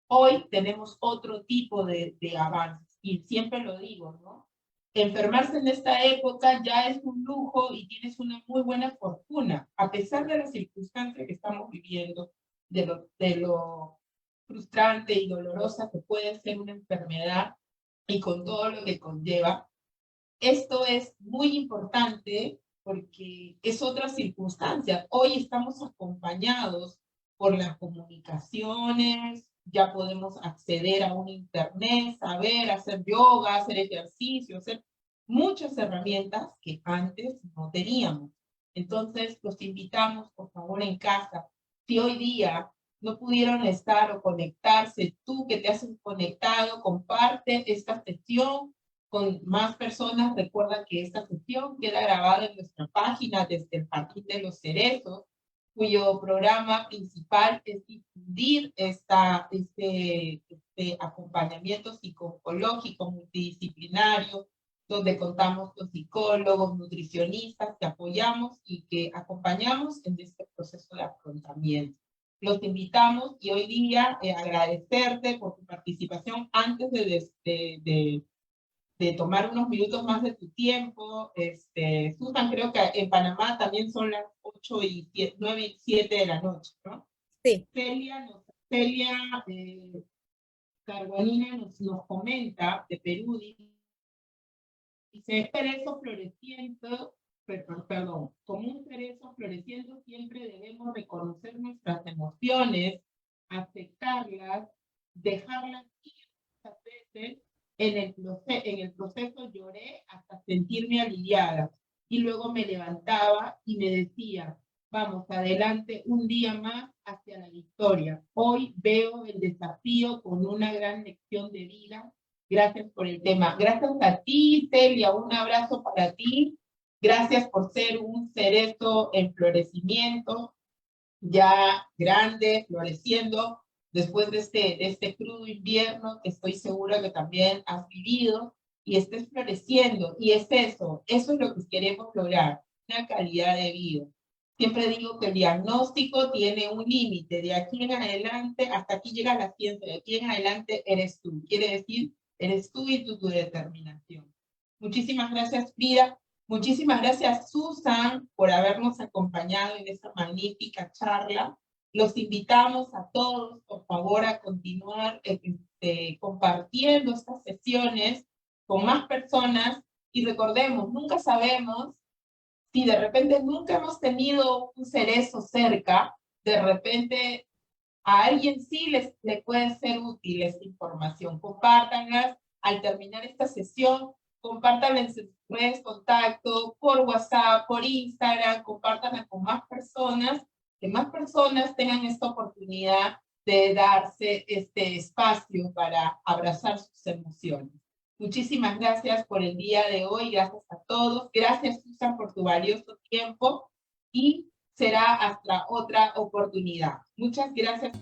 Hoy tenemos otro tipo de avances, y siempre lo digo, ¿no? Enfermarse en esta época ya es un lujo y tienes una muy buena fortuna, a pesar de las circunstancias que estamos viviendo, de lo frustrante y dolorosa que puede ser una enfermedad y con todo lo que conlleva. Esto es muy importante porque es otra circunstancia. Hoy estamos acompañados por las comunicaciones, ya podemos acceder a un internet, saber hacer yoga, hacer ejercicio, hacer muchas herramientas que antes no teníamos. Entonces, los invitamos, por favor, en casa. Si hoy día no pudieron estar o conectarse, tú que te has conectado, comparte esta sesión con más personas. Recuerda que esta sesión queda grabada en nuestra página desde el Jardín de los Cerezos, cuyo programa principal es difundir este acompañamiento psicológico multidisciplinario, donde contamos con psicólogos, nutricionistas que apoyamos y que acompañamos en este proceso de afrontamiento. Los invitamos y hoy día agradecerte por tu participación antes de tomar unos minutos más de tu tiempo. Susan, creo que en Panamá también son las 9 y 7 de la noche, ¿no? Sí. Celia Carguanina nos comenta de Perú, dice, cerezo floreciendo, perdón, como un cerezo floreciendo siempre debemos reconocer nuestras emociones, aceptarlas, dejarlas ir muchas veces. En el proceso lloré hasta sentirme aliviada y luego me levantaba y me decía, vamos adelante un día más hacia la victoria. Hoy veo el desafío con una gran lección de vida. Gracias por el tema. Gracias a ti, Celia, un abrazo para ti. Gracias por ser un cerezo en florecimiento, ya grande, floreciendo, después de este crudo invierno que estoy segura que también has vivido, y estés floreciendo. Y es eso es lo que queremos lograr, una calidad de vida. Siempre digo que el diagnóstico tiene un límite, de aquí en adelante, hasta aquí llega la ciencia, de aquí en adelante eres tú, quiere decir, eres tú y tu determinación. Muchísimas gracias, Frida. Muchísimas gracias, Susan, por habernos acompañado en esta magnífica charla. Los invitamos a todos, por favor, a continuar compartiendo estas sesiones con más personas, y recordemos, nunca sabemos si de repente nunca hemos tenido un cerezo cerca, de repente a alguien sí le puede ser útil esta información. Compártanlas al terminar esta sesión, compártanla en sus redes de contacto, por WhatsApp, por Instagram, compártanla con más personas, que más personas tengan esta oportunidad de darse este espacio para abrazar sus emociones. Muchísimas gracias por el día de hoy, gracias a todos, gracias Susan por tu valioso tiempo y será hasta otra oportunidad. Muchas gracias.